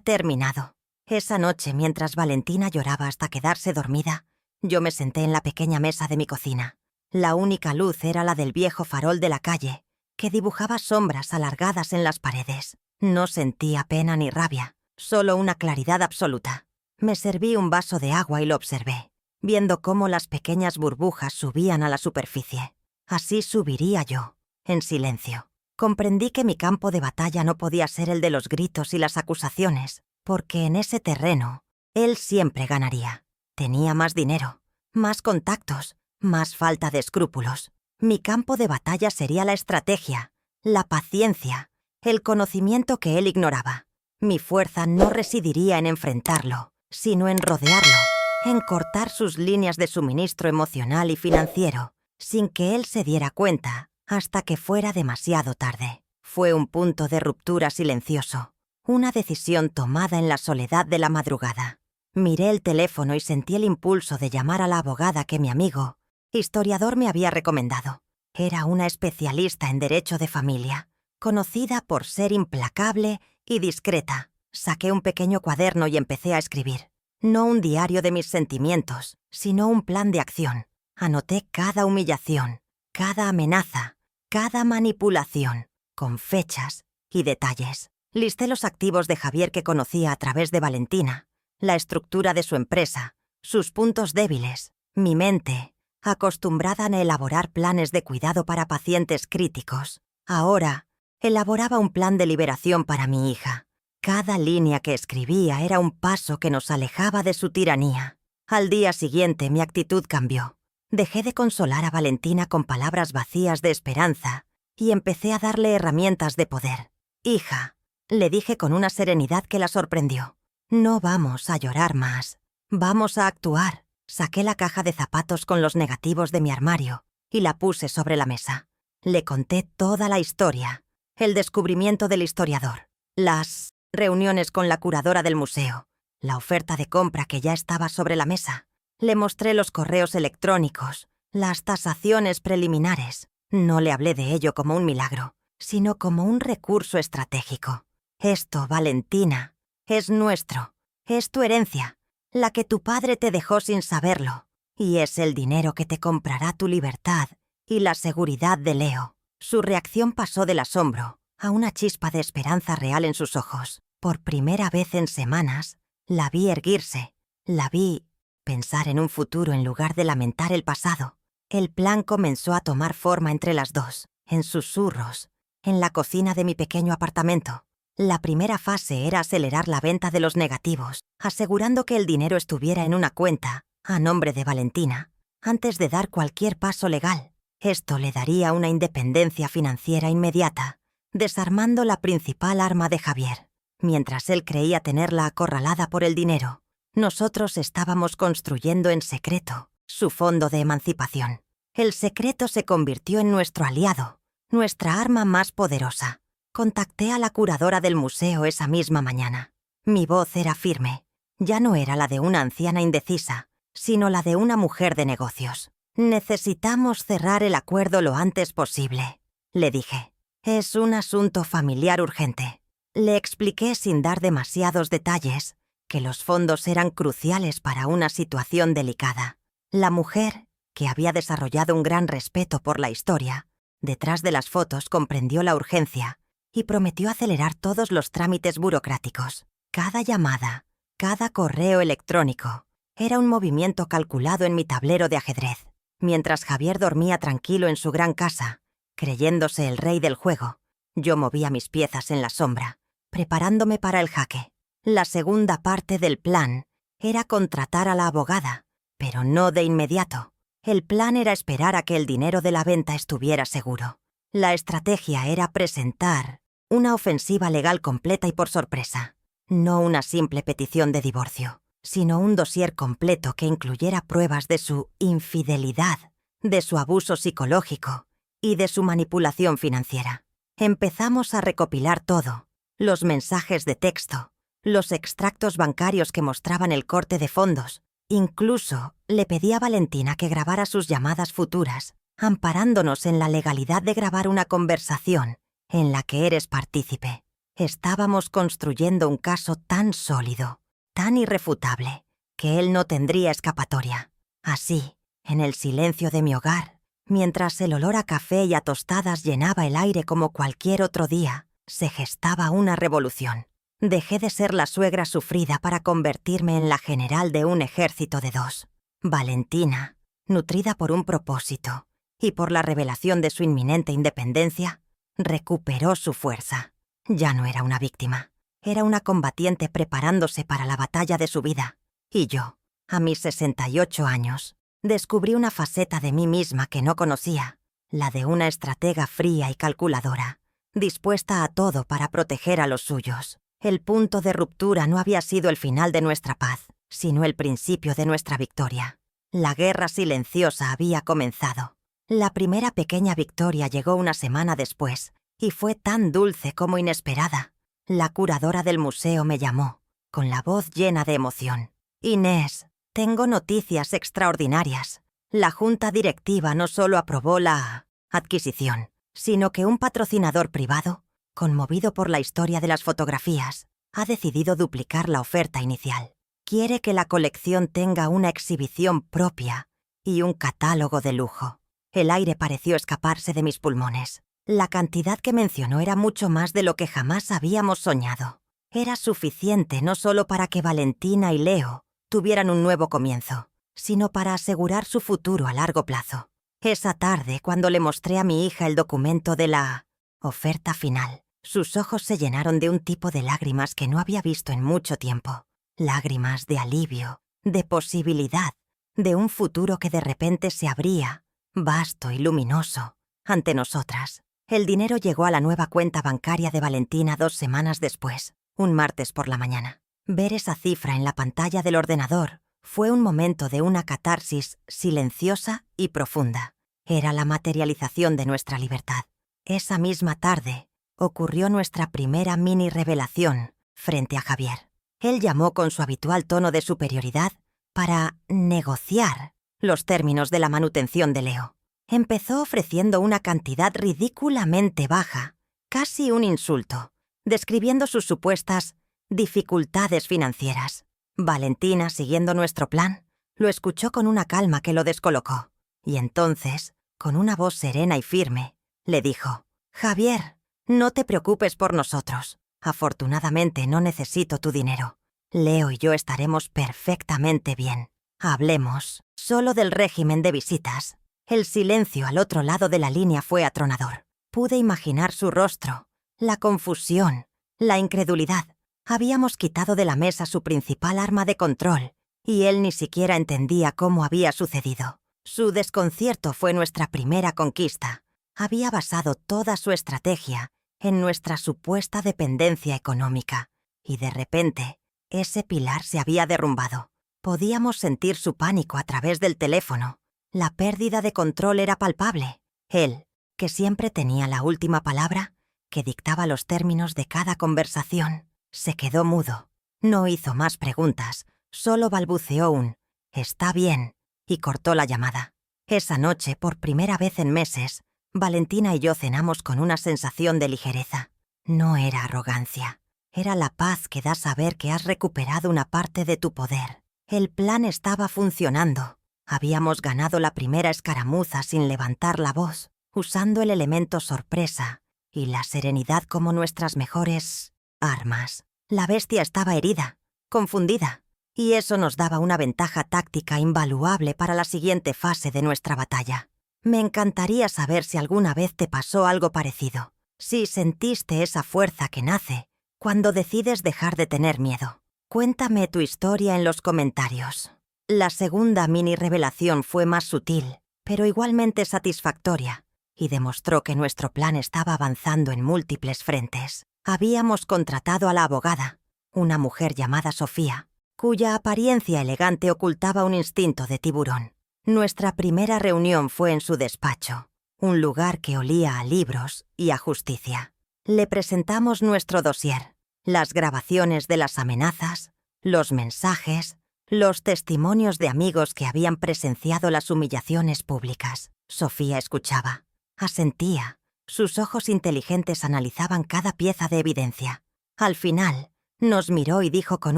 terminado. Esa noche, mientras Valentina lloraba hasta quedarse dormida, yo me senté en la pequeña mesa de mi cocina. La única luz era la del viejo farol de la calle, que dibujaba sombras alargadas en las paredes. No sentía pena ni rabia, solo una claridad absoluta. Me serví un vaso de agua y lo observé, viendo cómo las pequeñas burbujas subían a la superficie. Así subiría yo, en silencio. Comprendí que mi campo de batalla no podía ser el de los gritos y las acusaciones, porque en ese terreno él siempre ganaría. Tenía más dinero, más contactos, más falta de escrúpulos. Mi campo de batalla sería la estrategia, la paciencia, el conocimiento que él ignoraba. Mi fuerza no residiría en enfrentarlo, sino en rodearlo, en cortar sus líneas de suministro emocional y financiero, sin que él se diera cuenta, hasta que fuera demasiado tarde. Fue un punto de ruptura silencioso, una decisión tomada en la soledad de la madrugada. Miré el teléfono y sentí el impulso de llamar a la abogada que mi amigo, historiador, me había recomendado. Era una especialista en derecho de familia, conocida por ser implacable y discreta. Saqué un pequeño cuaderno y empecé a escribir. No un diario de mis sentimientos, sino un plan de acción. Anoté cada humillación, cada amenaza, cada manipulación, con fechas y detalles. Listé los activos de Javier que conocía a través de Valentina, la estructura de su empresa, sus puntos débiles, mi mente, acostumbrada a elaborar planes de cuidado para pacientes críticos. Ahora, elaboraba un plan de liberación para mi hija. Cada línea que escribía era un paso que nos alejaba de su tiranía. Al día siguiente mi actitud cambió. Dejé de consolar a Valentina con palabras vacías de esperanza y empecé a darle herramientas de poder. «Hija», le dije con una serenidad que la sorprendió, «no vamos a llorar más. Vamos a actuar». Saqué la caja de zapatos con los negativos de mi armario y la puse sobre la mesa. Le conté toda la historia, el descubrimiento del historiador, las reuniones con la curadora del museo, la oferta de compra que ya estaba sobre la mesa. Le mostré los correos electrónicos, las tasaciones preliminares. No le hablé de ello como un milagro, sino como un recurso estratégico. «Esto, Valentina, es nuestro, es tu herencia, la que tu padre te dejó sin saberlo, y es el dinero que te comprará tu libertad y la seguridad de Leo». Su reacción pasó del asombro a una chispa de esperanza real en sus ojos. Por primera vez en semanas, la vi erguirse, la vi pensar en un futuro en lugar de lamentar el pasado. El plan comenzó a tomar forma entre las dos, en susurros, en la cocina de mi pequeño apartamento. La primera fase era acelerar la venta de los negativos, asegurando que el dinero estuviera en una cuenta, a nombre de Valentina, antes de dar cualquier paso legal. Esto le daría una independencia financiera inmediata, desarmando la principal arma de Javier. Mientras él creía tenerla acorralada por el dinero, nosotros estábamos construyendo en secreto su fondo de emancipación. El secreto se convirtió en nuestro aliado, nuestra arma más poderosa. Contacté a la curadora del museo esa misma mañana. Mi voz era firme. Ya no era la de una anciana indecisa, sino la de una mujer de negocios. «Necesitamos cerrar el acuerdo lo antes posible», le dije. «Es un asunto familiar urgente». Le expliqué sin dar demasiados detalles que los fondos eran cruciales para una situación delicada. La mujer, que había desarrollado un gran respeto por la historia, detrás de las fotos comprendió la urgencia y prometió acelerar todos los trámites burocráticos. Cada llamada, cada correo electrónico, era un movimiento calculado en mi tablero de ajedrez. Mientras Javier dormía tranquilo en su gran casa, creyéndose el rey del juego, yo movía mis piezas en la sombra, preparándome para el jaque. La segunda parte del plan era contratar a la abogada, pero no de inmediato. El plan era esperar a que el dinero de la venta estuviera seguro. La estrategia era presentar una ofensiva legal completa y por sorpresa. No una simple petición de divorcio, sino un dossier completo que incluyera pruebas de su infidelidad, de su abuso psicológico y de su manipulación financiera. Empezamos a recopilar todo: los mensajes de texto, los extractos bancarios que mostraban el corte de fondos. Incluso le pedí a Valentina que grabara sus llamadas futuras, amparándonos en la legalidad de grabar una conversación en la que eres partícipe. Estábamos construyendo un caso tan sólido, tan irrefutable, que él no tendría escapatoria. Así, en el silencio de mi hogar, mientras el olor a café y a tostadas llenaba el aire como cualquier otro día, se gestaba una revolución. Dejé de ser la suegra sufrida para convertirme en la general de un ejército de dos. Valentina, nutrida por un propósito y por la revelación de su inminente independencia, recuperó su fuerza. Ya no era una víctima, era una combatiente preparándose para la batalla de su vida. Y yo, a mis 68 años, descubrí una faceta de mí misma que no conocía. la de una estratega fría y calculadora, dispuesta a todo para proteger a los suyos. El punto de ruptura no había sido el final de nuestra paz, sino el principio de nuestra victoria. La guerra silenciosa había comenzado. La primera pequeña victoria llegó una semana después, y fue tan dulce como inesperada. La curadora del museo me llamó, con la voz llena de emoción. «Inés, tengo noticias extraordinarias. La junta directiva no solo aprobó la adquisición, sino que un patrocinador privado, conmovido por la historia de las fotografías, ha decidido duplicar la oferta inicial. Quiere que la colección tenga una exhibición propia y un catálogo de lujo». El aire pareció escaparse de mis pulmones. La cantidad que mencionó era mucho más de lo que jamás habíamos soñado. Era suficiente no solo para que Valentina y Leo tuvieran un nuevo comienzo, sino para asegurar su futuro a largo plazo. Esa tarde, cuando le mostré a mi hija el documento de la oferta final, sus ojos se llenaron de un tipo de lágrimas que no había visto en mucho tiempo. Lágrimas de alivio, de posibilidad, de un futuro que de repente se abría, vasto y luminoso, ante nosotras. El dinero llegó a la nueva cuenta bancaria de Valentina 2 semanas después, un martes por la mañana. Ver esa cifra en la pantalla del ordenador fue un momento de una catarsis silenciosa y profunda. Era la materialización de nuestra libertad. Esa misma tarde ocurrió nuestra primera mini revelación frente a Javier. Él llamó con su habitual tono de superioridad para negociar los términos de la manutención de Leo. Empezó ofreciendo una cantidad ridículamente baja, casi un insulto, describiendo sus supuestas dificultades financieras. Valentina, siguiendo nuestro plan, lo escuchó con una calma que lo descolocó, y entonces, con una voz serena y firme, le dijo: «Javier, no te preocupes por nosotros. Afortunadamente no necesito tu dinero. Leo y yo estaremos perfectamente bien. Hablemos solo del régimen de visitas». El silencio al otro lado de la línea fue atronador. Pude imaginar su rostro, la confusión, la incredulidad. Habíamos quitado de la mesa su principal arma de control, y él ni siquiera entendía cómo había sucedido. Su desconcierto fue nuestra primera conquista. Había basado toda su estrategia en nuestra supuesta dependencia económica, y de repente, ese pilar se había derrumbado. Podíamos sentir su pánico a través del teléfono. La pérdida de control era palpable. Él, que siempre tenía la última palabra, que dictaba los términos de cada conversación, se quedó mudo. No hizo más preguntas, solo balbuceó un «está bien» y cortó la llamada. Esa noche, por primera vez en meses, Valentina y yo cenamos con una sensación de ligereza. No era arrogancia, era la paz que da saber que has recuperado una parte de tu poder. El plan estaba funcionando. Habíamos ganado la primera escaramuza sin levantar la voz, usando el elemento sorpresa y la serenidad como nuestras mejores armas. La bestia estaba herida, confundida, y eso nos daba una ventaja táctica invaluable para la siguiente fase de nuestra batalla. Me encantaría saber si alguna vez te pasó algo parecido, si sentiste esa fuerza que nace cuando decides dejar de tener miedo. Cuéntame tu historia en los comentarios. La segunda mini revelación fue más sutil, pero igualmente satisfactoria, y demostró que nuestro plan estaba avanzando en múltiples frentes. Habíamos contratado a la abogada, una mujer llamada Sofía, cuya apariencia elegante ocultaba un instinto de tiburón. Nuestra primera reunión fue en su despacho, un lugar que olía a libros y a justicia. Le presentamos nuestro dossier, las grabaciones de las amenazas, los mensajes, los testimonios de amigos que habían presenciado las humillaciones públicas. Sofía escuchaba, asentía. Sus ojos inteligentes analizaban cada pieza de evidencia. Al final, nos miró y dijo con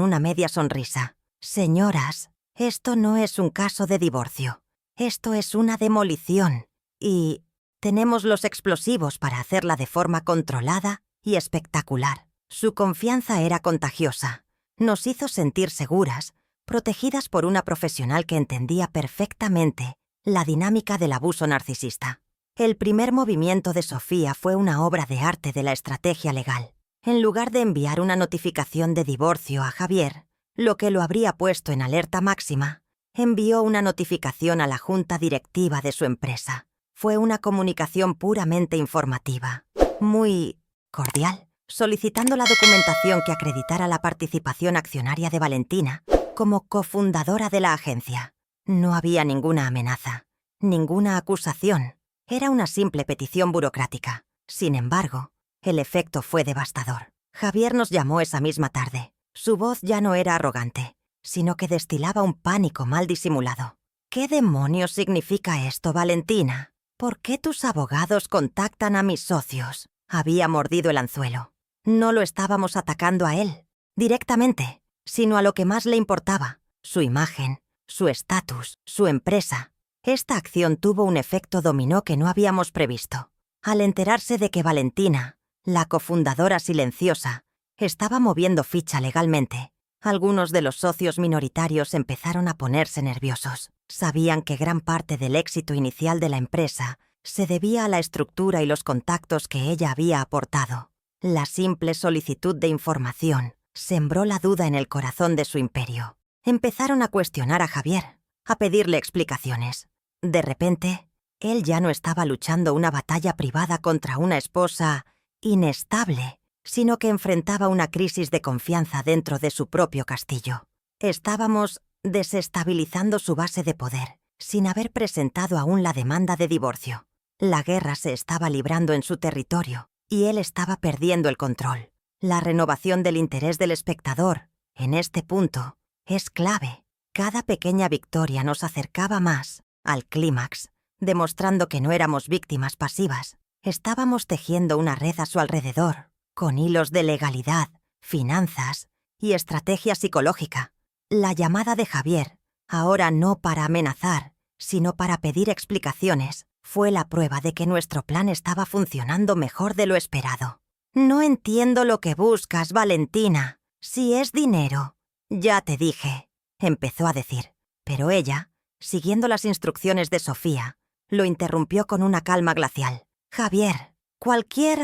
una media sonrisa: «Señoras, esto no es un caso de divorcio. Esto es una demolición. Y tenemos los explosivos para hacerla de forma controlada y espectacular». Su confianza era contagiosa. Nos hizo sentir seguras, protegidas por una profesional que entendía perfectamente la dinámica del abuso narcisista. El primer movimiento de Sofía fue una obra de arte de la estrategia legal. En lugar de enviar una notificación de divorcio a Javier, lo que lo habría puesto en alerta máxima, envió una notificación a la junta directiva de su empresa. Fue una comunicación puramente informativa, muy cordial, solicitando la documentación que acreditara la participación accionaria de Valentina como cofundadora de la agencia. No había ninguna amenaza, ninguna acusación. Era una simple petición burocrática. Sin embargo, el efecto fue devastador. Javier nos llamó esa misma tarde. Su voz ya no era arrogante, sino que destilaba un pánico mal disimulado. ¿Qué demonios significa esto, Valentina? ¿Por qué tus abogados contactan a mis socios? Había mordido el anzuelo. No lo estábamos atacando a él, directamente, sino a lo que más le importaba, su imagen, su estatus, su empresa. Esta acción tuvo un efecto dominó que no habíamos previsto. Al enterarse de que Valentina, la cofundadora silenciosa, estaba moviendo ficha legalmente, algunos de los socios minoritarios empezaron a ponerse nerviosos. Sabían que gran parte del éxito inicial de la empresa se debía a la estructura y los contactos que ella había aportado. La simple solicitud de información sembró la duda en el corazón de su imperio. Empezaron a cuestionar a Javier, a pedirle explicaciones. De repente, él ya no estaba luchando una batalla privada contra una esposa inestable, sino que enfrentaba una crisis de confianza dentro de su propio castillo. Estábamos desestabilizando su base de poder, sin haber presentado aún la demanda de divorcio. La guerra se estaba librando en su territorio, y él estaba perdiendo el control. La renovación del interés del espectador, en este punto, es clave. Cada pequeña victoria nos acercaba más al clímax, demostrando que no éramos víctimas pasivas. Estábamos tejiendo una red a su alrededor, con hilos de legalidad, finanzas y estrategia psicológica. La llamada de Javier, ahora no para amenazar, sino para pedir explicaciones, fue la prueba de que nuestro plan estaba funcionando mejor de lo esperado. «No entiendo lo que buscas, Valentina. Si es dinero». «Ya te dije», empezó a decir, pero ella, siguiendo las instrucciones de Sofía, lo interrumpió con una calma glacial. «Javier, cualquier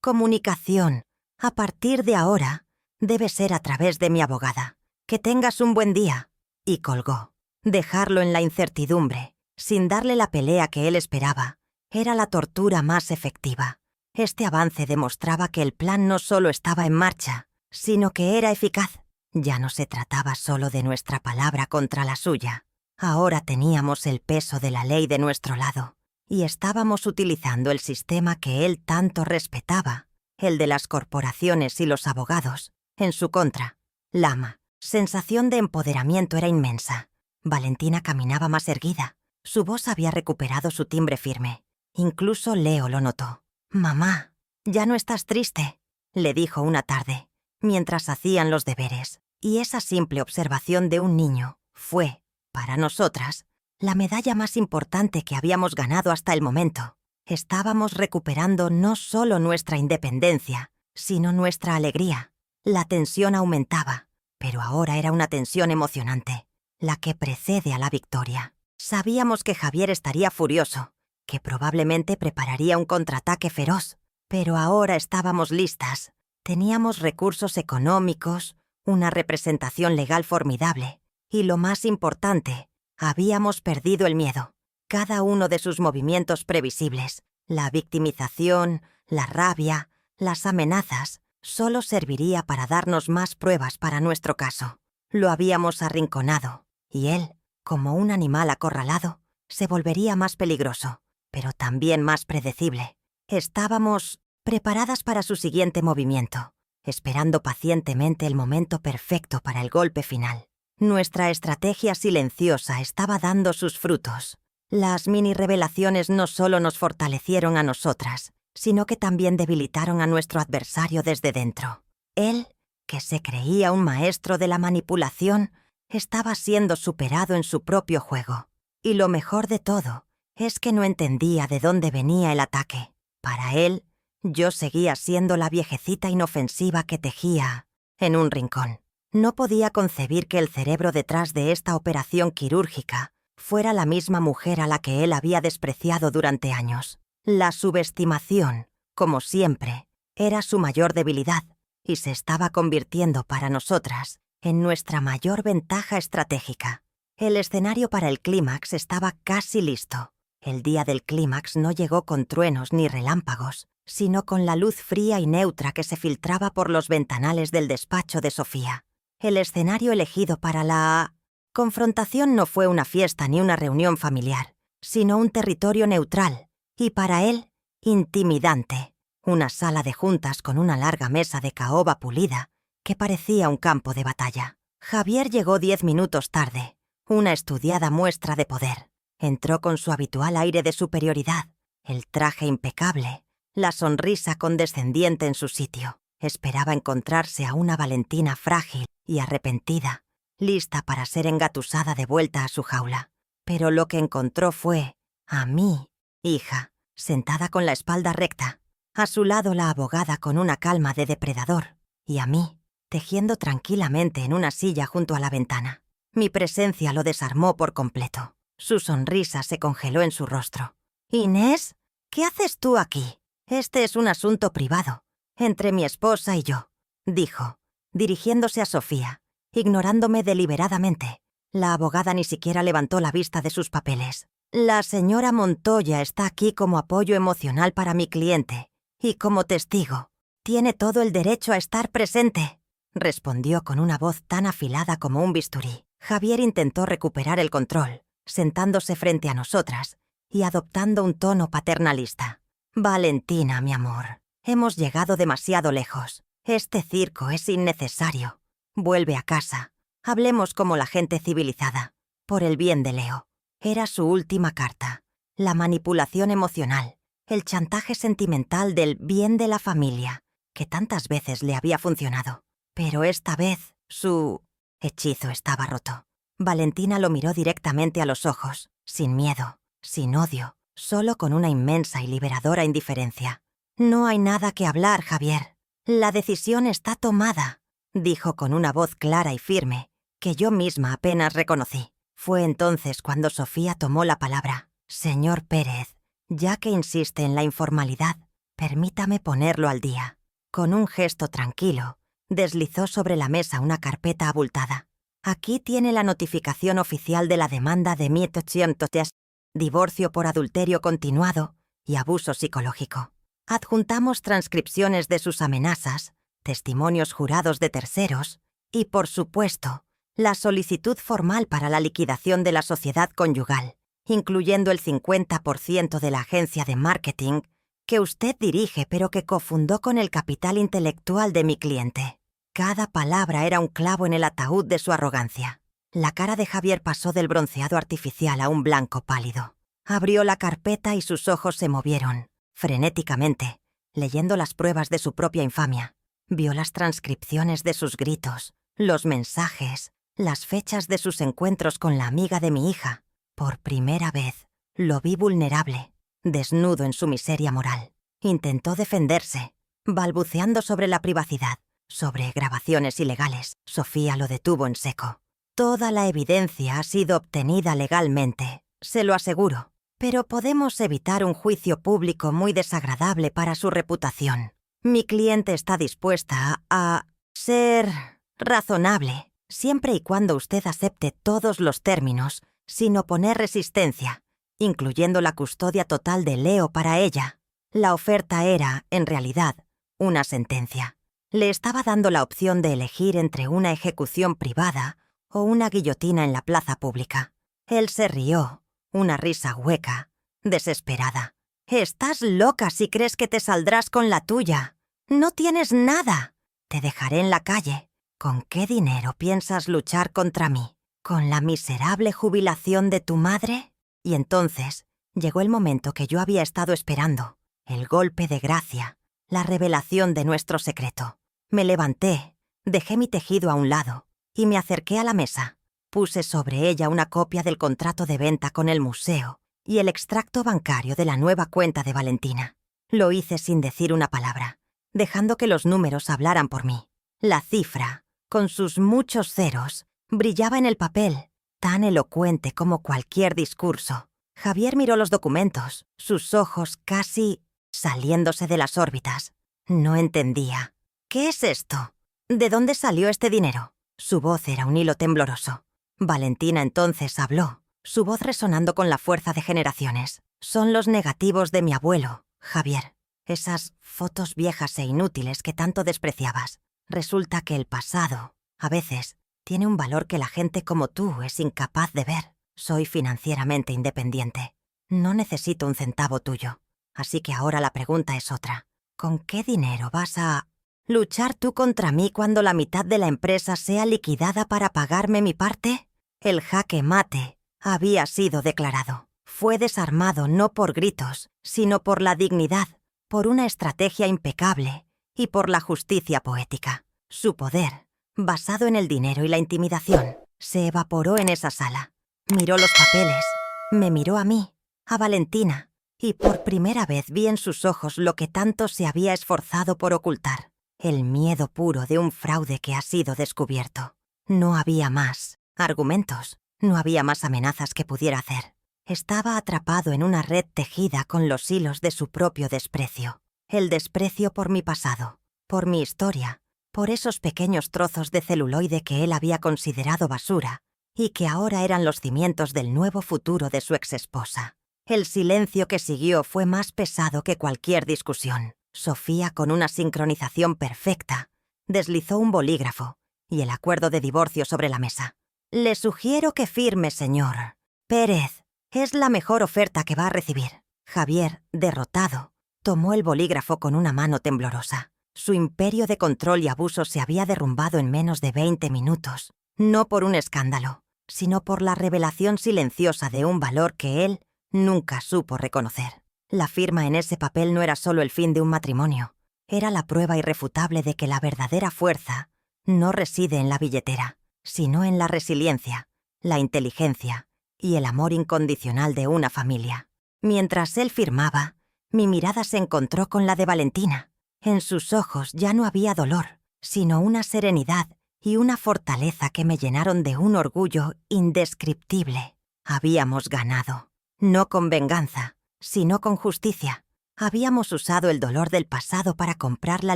comunicación, a partir de ahora, debe ser a través de mi abogada. Que tengas un buen día». Y colgó. Dejarlo en la incertidumbre, sin darle la pelea que él esperaba, era la tortura más efectiva. Este avance demostraba que el plan no solo estaba en marcha, sino que era eficaz. Ya no se trataba solo de nuestra palabra contra la suya. Ahora teníamos el peso de la ley de nuestro lado, y estábamos utilizando el sistema que él tanto respetaba, el de las corporaciones y los abogados, en su contra. La sensación de empoderamiento era inmensa. Valentina caminaba más erguida. Su voz había recuperado su timbre firme. Incluso Leo lo notó. «Mamá, ya no estás triste», le dijo una tarde, mientras hacían los deberes. Y esa simple observación de un niño fue, para nosotras, la medalla más importante que habíamos ganado hasta el momento. Estábamos recuperando no solo nuestra independencia, sino nuestra alegría. La tensión aumentaba, pero ahora era una tensión emocionante, la que precede a la victoria. Sabíamos que Javier estaría furioso, que probablemente prepararía un contraataque feroz, pero ahora estábamos listas. Teníamos recursos económicos, una representación legal formidable, y lo más importante, habíamos perdido el miedo. Cada uno de sus movimientos previsibles, la victimización, la rabia, las amenazas, solo serviría para darnos más pruebas para nuestro caso. Lo habíamos arrinconado, y él, como un animal acorralado, se volvería más peligroso, pero también más predecible. Estábamos preparadas para su siguiente movimiento, esperando pacientemente el momento perfecto para el golpe final. Nuestra estrategia silenciosa estaba dando sus frutos. Las mini revelaciones no solo nos fortalecieron a nosotras, sino que también debilitaron a nuestro adversario desde dentro. Él, que se creía un maestro de la manipulación, estaba siendo superado en su propio juego. Y lo mejor de todo es que no entendía de dónde venía el ataque. Para él, yo seguía siendo la viejecita inofensiva que tejía en un rincón. No podía concebir que el cerebro detrás de esta operación quirúrgica fuera la misma mujer a la que él había despreciado durante años. La subestimación, como siempre, era su mayor debilidad y se estaba convirtiendo para nosotras en nuestra mayor ventaja estratégica. El escenario para el clímax estaba casi listo. El día del clímax no llegó con truenos ni relámpagos, sino con la luz fría y neutra que se filtraba por los ventanales del despacho de Sofía. El escenario elegido para la confrontación no fue una fiesta ni una reunión familiar, sino un territorio neutral, y para él, intimidante. Una sala de juntas con una larga mesa de caoba pulida que parecía un campo de batalla. Javier llegó 10 minutos tarde, una estudiada muestra de poder. Entró con su habitual aire de superioridad, el traje impecable, la sonrisa condescendiente en su sitio. Esperaba encontrarse a una Valentina frágil y arrepentida, lista para ser engatusada de vuelta a su jaula. Pero lo que encontró fue a mí, hija, sentada con la espalda recta, a su lado la abogada con una calma de depredador, y a mí, tejiendo tranquilamente en una silla junto a la ventana. Mi presencia lo desarmó por completo. Su sonrisa se congeló en su rostro. «Inés, ¿qué haces tú aquí? Este es un asunto privado, entre mi esposa y yo», dijo, dirigiéndose a Sofía, ignorándome deliberadamente. La abogada ni siquiera levantó la vista de sus papeles. «La señora Montoya está aquí como apoyo emocional para mi cliente y como testigo. Tiene todo el derecho a estar presente», respondió con una voz tan afilada como un bisturí. Javier intentó recuperar el control, sentándose frente a nosotras y adoptando un tono paternalista. «Valentina, mi amor, hemos llegado demasiado lejos. Este circo es innecesario. Vuelve a casa. Hablemos como la gente civilizada. Por el bien de Leo». Era su última carta. La manipulación emocional, el chantaje sentimental del bien de la familia, que tantas veces le había funcionado. Pero esta vez, su hechizo estaba roto. Valentina lo miró directamente a los ojos, sin miedo, sin odio, solo con una inmensa y liberadora indiferencia. «No hay nada que hablar, Javier. La decisión está tomada», dijo con una voz clara y firme, que yo misma apenas reconocí. Fue entonces cuando Sofía tomó la palabra. «Señor Pérez, ya que insiste en la informalidad, permítame ponerlo al día». Con un gesto tranquilo, deslizó sobre la mesa una carpeta abultada. «Aquí tiene la notificación oficial de la demanda de 1800, divorcio por adulterio continuado y abuso psicológico. Adjuntamos transcripciones de sus amenazas, testimonios jurados de terceros y, por supuesto, la solicitud formal para la liquidación de la sociedad conyugal, incluyendo el 50% de la agencia de marketing que usted dirige pero que cofundó con el capital intelectual de mi cliente». Cada palabra era un clavo en el ataúd de su arrogancia. La cara de Javier pasó del bronceado artificial a un blanco pálido. Abrió la carpeta y sus ojos se movieron, frenéticamente, leyendo las pruebas de su propia infamia. Vio las transcripciones de sus gritos, los mensajes, las fechas de sus encuentros con la amiga de mi hija. Por primera vez, lo vi vulnerable, desnudo en su miseria moral. Intentó defenderse, balbuceando sobre la privacidad, sobre grabaciones ilegales. Sofía lo detuvo en seco. «Toda la evidencia ha sido obtenida legalmente, se lo aseguro, pero podemos evitar un juicio público muy desagradable para su reputación. Mi cliente está dispuesta a ser razonable, siempre y cuando usted acepte todos los términos, sin oponer resistencia, incluyendo la custodia total de Leo para ella». La oferta era, en realidad, una sentencia. Le estaba dando la opción de elegir entre una ejecución privada o una guillotina en la plaza pública. Él se rió, una risa hueca, desesperada. «Estás loca si crees que te saldrás con la tuya. No tienes nada. Te dejaré en la calle. ¿Con qué dinero piensas luchar contra mí? ¿Con la miserable jubilación de tu madre?» Y entonces llegó el momento que yo había estado esperando, el golpe de gracia, la revelación de nuestro secreto. Me levanté, dejé mi tejido a un lado y me acerqué a la mesa. Puse sobre ella una copia del contrato de venta con el museo y el extracto bancario de la nueva cuenta de Valentina. Lo hice sin decir una palabra, dejando que los números hablaran por mí. La cifra, con sus muchos ceros, brillaba en el papel, tan elocuente como cualquier discurso. Javier miró los documentos, sus ojos casi saliéndose de las órbitas. No entendía. «¿Qué es esto? ¿De dónde salió este dinero?» Su voz era un hilo tembloroso. Valentina entonces habló, su voz resonando con la fuerza de generaciones. Son los negativos de mi abuelo, Javier. Esas fotos viejas e inútiles que tanto despreciabas. Resulta que el pasado, a veces, tiene un valor que la gente como tú es incapaz de ver. Soy financieramente independiente. No necesito un centavo tuyo. Así que ahora la pregunta es otra. ¿Con qué dinero vas a luchar tú contra mí cuando la mitad de la empresa sea liquidada para pagarme mi parte? El jaque mate había sido declarado. Fue desarmado no por gritos, sino por la dignidad, por una estrategia impecable y por la justicia poética. Su poder, basado en el dinero y la intimidación, se evaporó en esa sala. Miró los papeles, me miró a mí, a Valentina, y por primera vez vi en sus ojos lo que tanto se había esforzado por ocultar, el miedo puro de un fraude que ha sido descubierto. No había más argumentos, no había más amenazas que pudiera hacer. Estaba atrapado en una red tejida con los hilos de su propio desprecio. El desprecio por mi pasado, por mi historia, por esos pequeños trozos de celuloide que él había considerado basura y que ahora eran los cimientos del nuevo futuro de su exesposa. El silencio que siguió fue más pesado que cualquier discusión. Sofía, con una sincronización perfecta, deslizó un bolígrafo y el acuerdo de divorcio sobre la mesa. «Le sugiero que firme, señor. Pérez, es la mejor oferta que va a recibir». Javier, derrotado, tomó el bolígrafo con una mano temblorosa. Su imperio de control y abuso se había derrumbado en menos de 20 minutos, no por un escándalo, sino por la revelación silenciosa de un valor que él nunca supo reconocer. La firma en ese papel no era solo el fin de un matrimonio, era la prueba irrefutable de que la verdadera fuerza no reside en la billetera, sino en la resiliencia, la inteligencia y el amor incondicional de una familia. Mientras él firmaba, mi mirada se encontró con la de Valentina. En sus ojos ya no había dolor, sino una serenidad y una fortaleza que me llenaron de un orgullo indescriptible. Habíamos ganado, no con venganza, sino con justicia. Habíamos usado el dolor del pasado para comprar la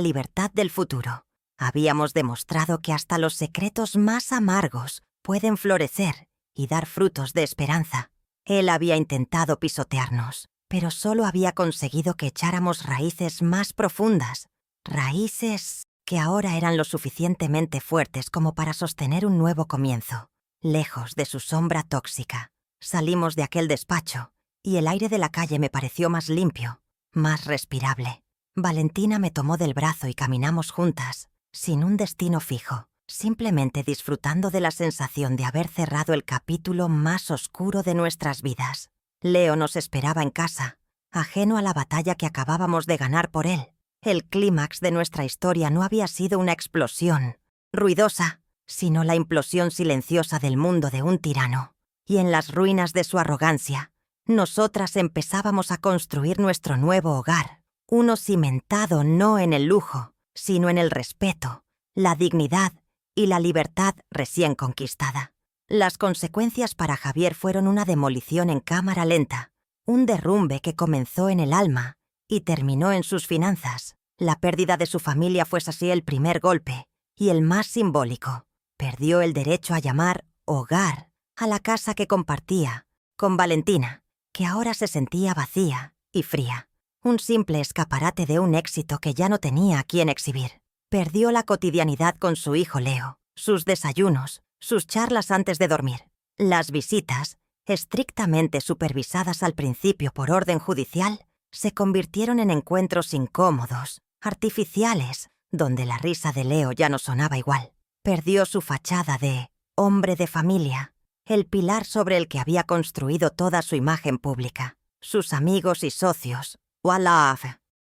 libertad del futuro. Habíamos demostrado que hasta los secretos más amargos pueden florecer y dar frutos de esperanza. Él había intentado pisotearnos, pero solo había conseguido que echáramos raíces más profundas, raíces que ahora eran lo suficientemente fuertes como para sostener un nuevo comienzo, lejos de su sombra tóxica. Salimos de aquel despacho y el aire de la calle me pareció más limpio, más respirable. Valentina me tomó del brazo y caminamos juntas, sin un destino fijo, simplemente disfrutando de la sensación de haber cerrado el capítulo más oscuro de nuestras vidas. Leo nos esperaba en casa, ajeno a la batalla que acabábamos de ganar por él. El clímax de nuestra historia no había sido una explosión ruidosa, sino la implosión silenciosa del mundo de un tirano. Y en las ruinas de su arrogancia, nosotras empezábamos a construir nuestro nuevo hogar, uno cimentado no en el lujo, sino en el respeto, la dignidad y la libertad recién conquistada. Las consecuencias para Javier fueron una demolición en cámara lenta, un derrumbe que comenzó en el alma y terminó en sus finanzas. La pérdida de su familia fue así el primer golpe, y el más simbólico. Perdió el derecho a llamar hogar a la casa que compartía con Valentina, que ahora se sentía vacía y fría. Un simple escaparate de un éxito que ya no tenía a quién exhibir. Perdió la cotidianidad con su hijo Leo, sus desayunos, sus charlas antes de dormir. Las visitas, estrictamente supervisadas al principio por orden judicial, se convirtieron en encuentros incómodos, artificiales, donde la risa de Leo ya no sonaba igual. Perdió su fachada de hombre de familia, el pilar sobre el que había construido toda su imagen pública. Sus amigos y socios, voilà,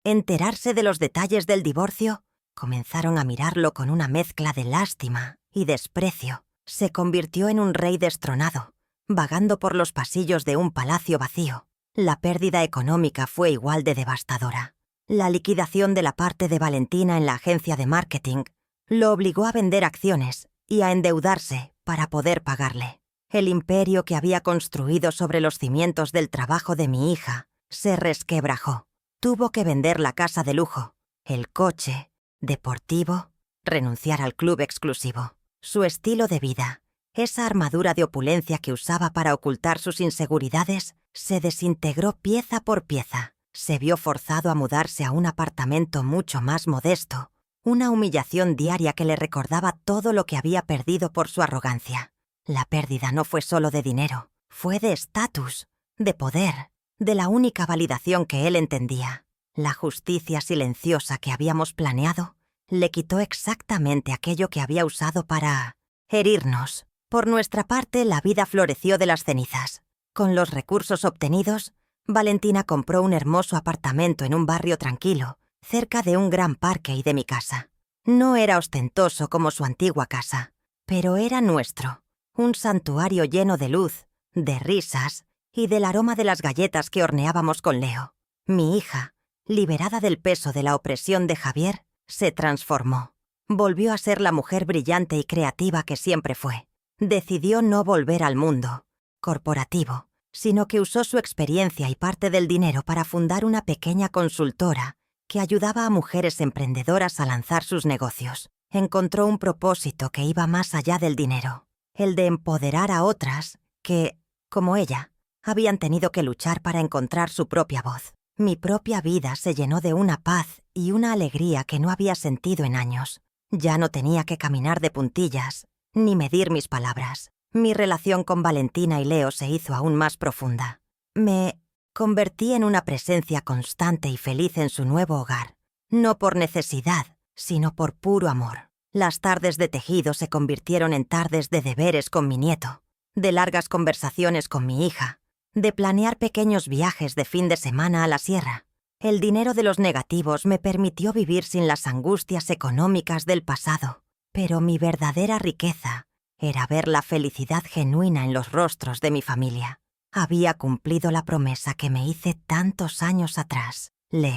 enterarse de los detalles del divorcio, comenzaron a mirarlo con una mezcla de lástima y desprecio. Se convirtió en un rey destronado, vagando por los pasillos de un palacio vacío. La pérdida económica fue igual de devastadora. La liquidación de la parte de Valentina en la agencia de marketing lo obligó a vender acciones y a endeudarse para poder pagarle. El imperio que había construido sobre los cimientos del trabajo de mi hija se resquebrajó. Tuvo que vender la casa de lujo, el coche deportivo, renunciar al club exclusivo. Su estilo de vida, esa armadura de opulencia que usaba para ocultar sus inseguridades, Se desintegró pieza por pieza. Se vio forzado a mudarse a un apartamento mucho más modesto, una humillación diaria que le recordaba todo lo que había perdido por su arrogancia. La pérdida no fue solo de dinero, fue de estatus, de poder, de la única validación que él entendía. La justicia silenciosa que habíamos planeado le quitó exactamente aquello que había usado para herirnos. Por nuestra parte, la vida floreció de las cenizas. Con los recursos obtenidos, Valentina compró un hermoso apartamento en un barrio tranquilo, cerca de un gran parque y de mi casa. No era ostentoso como su antigua casa, pero era nuestro, un santuario lleno de luz, de risas y del aroma de las galletas que horneábamos con Leo. Mi hija, liberada del peso de la opresión de Javier, se transformó. Volvió a ser la mujer brillante y creativa que siempre fue. Decidió no volver al mundo corporativo, sino que usó su experiencia y parte del dinero para fundar una pequeña consultora que ayudaba a mujeres emprendedoras a lanzar sus negocios. Encontró un propósito que iba más allá del dinero, el de empoderar a otras que, como ella, habían tenido que luchar para encontrar su propia voz. Mi propia vida se llenó de una paz y una alegría que no había sentido en años. Ya no tenía que caminar de puntillas, ni medir mis palabras. Mi relación con Valentina y Leo se hizo aún más profunda. Me convertí en una presencia constante y feliz en su nuevo hogar, no por necesidad, sino por puro amor. Las tardes de tejido se convirtieron en tardes de deberes con mi nieto, de largas conversaciones con mi hija, de planear pequeños viajes de fin de semana a la sierra. El dinero de los negativos me permitió vivir sin las angustias económicas del pasado, pero mi verdadera riqueza era ver la felicidad genuina en los rostros de mi familia. Había cumplido la promesa que me hice tantos años atrás. Le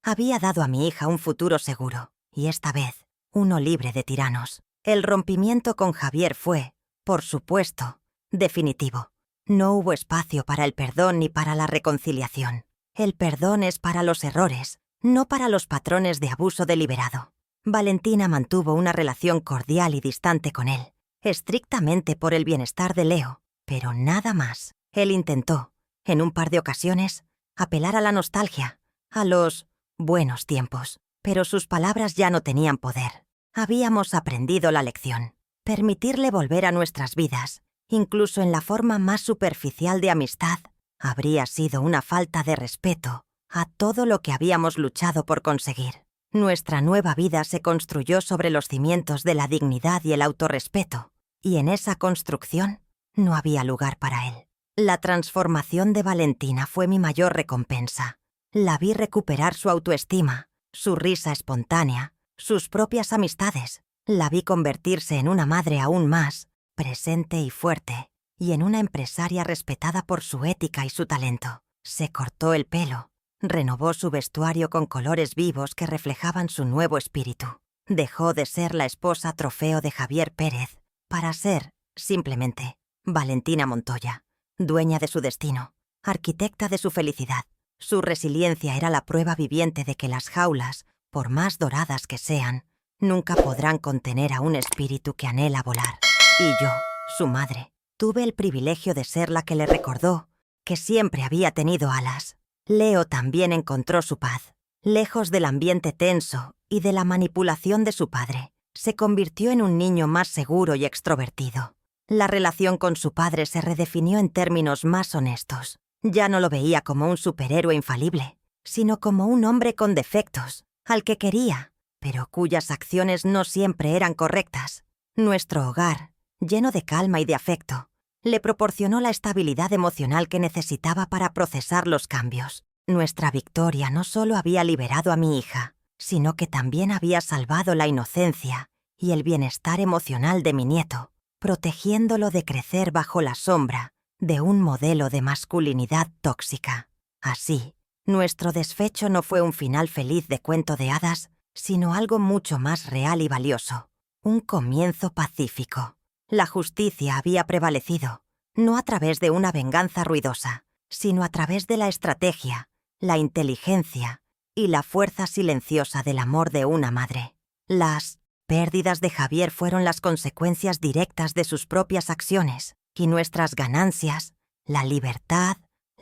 había dado a mi hija un futuro seguro, y esta vez, uno libre de tiranos. El rompimiento con Javier fue, por supuesto, definitivo. No hubo espacio para el perdón ni para la reconciliación. El perdón es para los errores, no para los patrones de abuso deliberado. Valentina mantuvo una relación cordial y distante con él, estrictamente por el bienestar de Leo, pero nada más. Él intentó, en un par de ocasiones, apelar a la nostalgia, a los buenos tiempos, pero sus palabras ya no tenían poder. Habíamos aprendido la lección. Permitirle volver a nuestras vidas, incluso en la forma más superficial de amistad, habría sido una falta de respeto a todo lo que habíamos luchado por conseguir. Nuestra nueva vida se construyó sobre los cimientos de la dignidad y el autorrespeto, y en esa construcción no había lugar para él. La transformación de Valentina fue mi mayor recompensa. La vi recuperar su autoestima, su risa espontánea, sus propias amistades. La vi convertirse en una madre aún más presente y fuerte, y en una empresaria respetada por su ética y su talento. Se cortó el pelo, renovó su vestuario con colores vivos que reflejaban su nuevo espíritu. Dejó de ser la esposa trofeo de Javier Pérez para ser, simplemente, Valentina Montoya, dueña de su destino, arquitecta de su felicidad. Su resiliencia era la prueba viviente de que las jaulas, por más doradas que sean, nunca podrán contener a un espíritu que anhela volar. Y yo, su madre, tuve el privilegio de ser la que le recordó que siempre había tenido alas. Leo también encontró su paz. Lejos del ambiente tenso y de la manipulación de su padre, se convirtió en un niño más seguro y extrovertido. La relación con su padre se redefinió en términos más honestos. Ya no lo veía como un superhéroe infalible, sino como un hombre con defectos, al que quería, pero cuyas acciones no siempre eran correctas. Nuestro hogar, lleno de calma y de afecto, le proporcionó la estabilidad emocional que necesitaba para procesar los cambios. Nuestra victoria no solo había liberado a mi hija, sino que también había salvado la inocencia y el bienestar emocional de mi nieto, protegiéndolo de crecer bajo la sombra de un modelo de masculinidad tóxica. Así, nuestro desfecho no fue un final feliz de cuento de hadas, sino algo mucho más real y valioso, un comienzo pacífico. La justicia había prevalecido, no a través de una venganza ruidosa, sino a través de la estrategia, la inteligencia y la fuerza silenciosa del amor de una madre. Las pérdidas de Javier fueron las consecuencias directas de sus propias acciones, y nuestras ganancias, la libertad,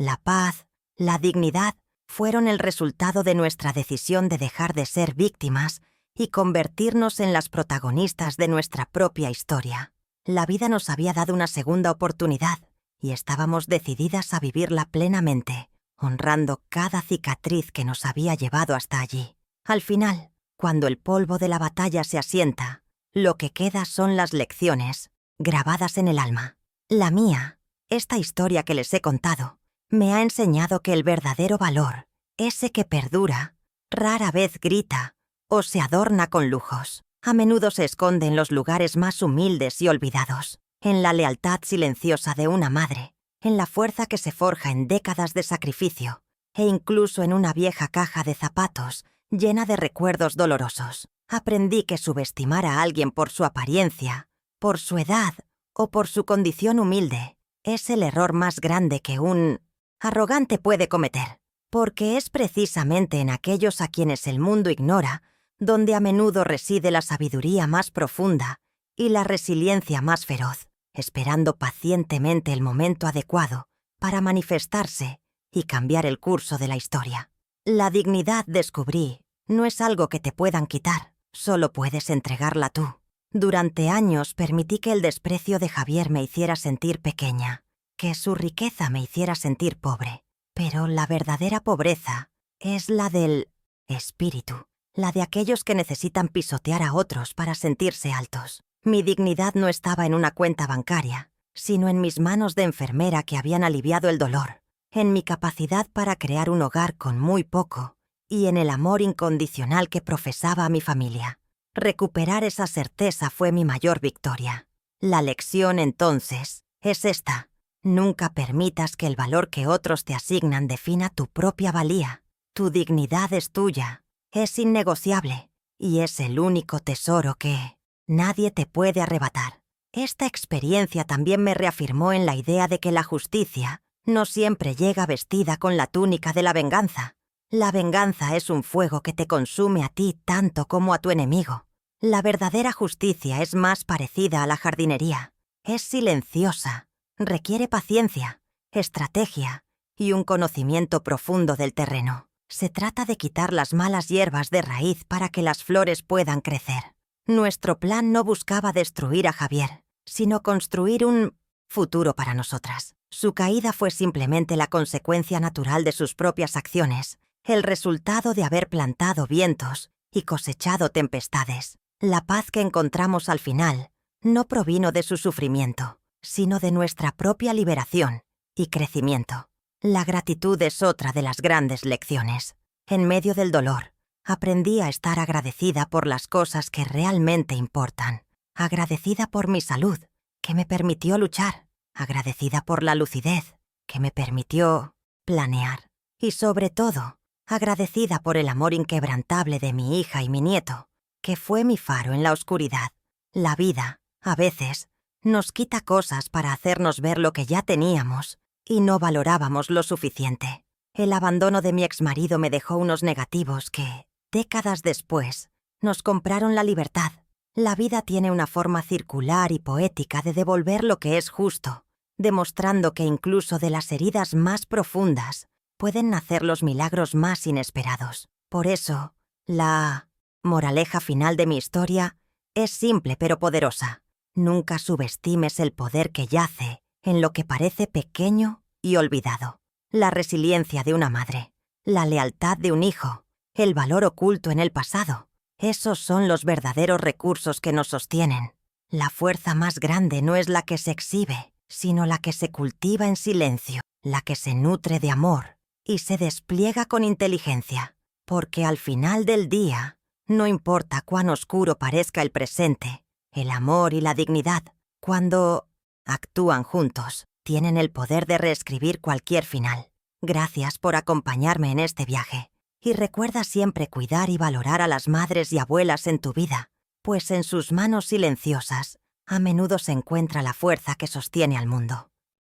la paz, la dignidad fueron el resultado de nuestra decisión de dejar de ser víctimas y convertirnos en las protagonistas de nuestra propia historia. La vida nos había dado una segunda oportunidad y estábamos decididas a vivirla plenamente, honrando cada cicatriz que nos había llevado hasta allí. Al final, cuando el polvo de la batalla se asienta, lo que queda son las lecciones, grabadas en el alma. La mía, esta historia que les he contado, me ha enseñado que el verdadero valor, ese que perdura, rara vez grita o se adorna con lujos. A menudo se esconde en los lugares más humildes y olvidados, en la lealtad silenciosa de una madre, en la fuerza que se forja en décadas de sacrificio, e incluso en una vieja caja de zapatos llena de recuerdos dolorosos. Aprendí que subestimar a alguien por su apariencia, por su edad o por su condición humilde es el error más grande que un arrogante puede cometer, porque es precisamente en aquellos a quienes el mundo ignora donde a menudo reside la sabiduría más profunda y la resiliencia más feroz, esperando pacientemente el momento adecuado para manifestarse y cambiar el curso de la historia. La dignidad, descubrí, no es algo que te puedan quitar, solo puedes entregarla tú. Durante años permití que el desprecio de Javier me hiciera sentir pequeña, que su riqueza me hiciera sentir pobre. Pero la verdadera pobreza es la del espíritu, la de aquellos que necesitan pisotear a otros para sentirse altos. Mi dignidad no estaba en una cuenta bancaria, sino en mis manos de enfermera que habían aliviado el dolor, en mi capacidad para crear un hogar con muy poco y en el amor incondicional que profesaba a mi familia. Recuperar esa certeza fue mi mayor victoria. La lección, entonces, es esta. Nunca permitas que el valor que otros te asignan defina tu propia valía. Tu dignidad es tuya, es innegociable, y es el único tesoro que nadie te puede arrebatar. Esta experiencia también me reafirmó en la idea de que la justicia no siempre llega vestida con la túnica de la venganza. La venganza es un fuego que te consume a ti tanto como a tu enemigo. La verdadera justicia es más parecida a la jardinería. Es silenciosa, requiere paciencia, estrategia y un conocimiento profundo del terreno. Se trata de quitar las malas hierbas de raíz para que las flores puedan crecer. Nuestro plan no buscaba destruir a Javier, sino construir un futuro para nosotras. Su caída fue simplemente la consecuencia natural de sus propias acciones, el resultado de haber plantado vientos y cosechado tempestades. La paz que encontramos al final no provino de su sufrimiento, sino de nuestra propia liberación y crecimiento. La gratitud es otra de las grandes lecciones. En medio del dolor, aprendí a estar agradecida por las cosas que realmente importan. Agradecida por mi salud, que me permitió luchar. Agradecida por la lucidez, que me permitió planear. Y sobre todo, agradecida por el amor inquebrantable de mi hija y mi nieto, que fue mi faro en la oscuridad. La vida, a veces, nos quita cosas para hacernos ver lo que ya teníamos y no valorábamos lo suficiente. El abandono de mi exmarido me dejó unos negativos que, décadas después, nos compraron la libertad. La vida tiene una forma circular y poética de devolver lo que es justo, demostrando que incluso de las heridas más profundas pueden nacer los milagros más inesperados. Por eso, la moraleja final de mi historia es simple pero poderosa. Nunca subestimes el poder que yace en lo que parece pequeño y olvidado. La resiliencia de una madre, la lealtad de un hijo, el valor oculto en el pasado. Esos son los verdaderos recursos que nos sostienen. La fuerza más grande no es la que se exhibe, sino la que se cultiva en silencio, la que se nutre de amor y se despliega con inteligencia. Porque al final del día, no importa cuán oscuro parezca el presente, el amor y la dignidad, cuando actúan juntos, tienen el poder de reescribir cualquier final. Gracias por acompañarme en este viaje. Y recuerda siempre cuidar y valorar a las madres y abuelas en tu vida, pues en sus manos silenciosas, a menudo se encuentra la fuerza que sostiene al mundo.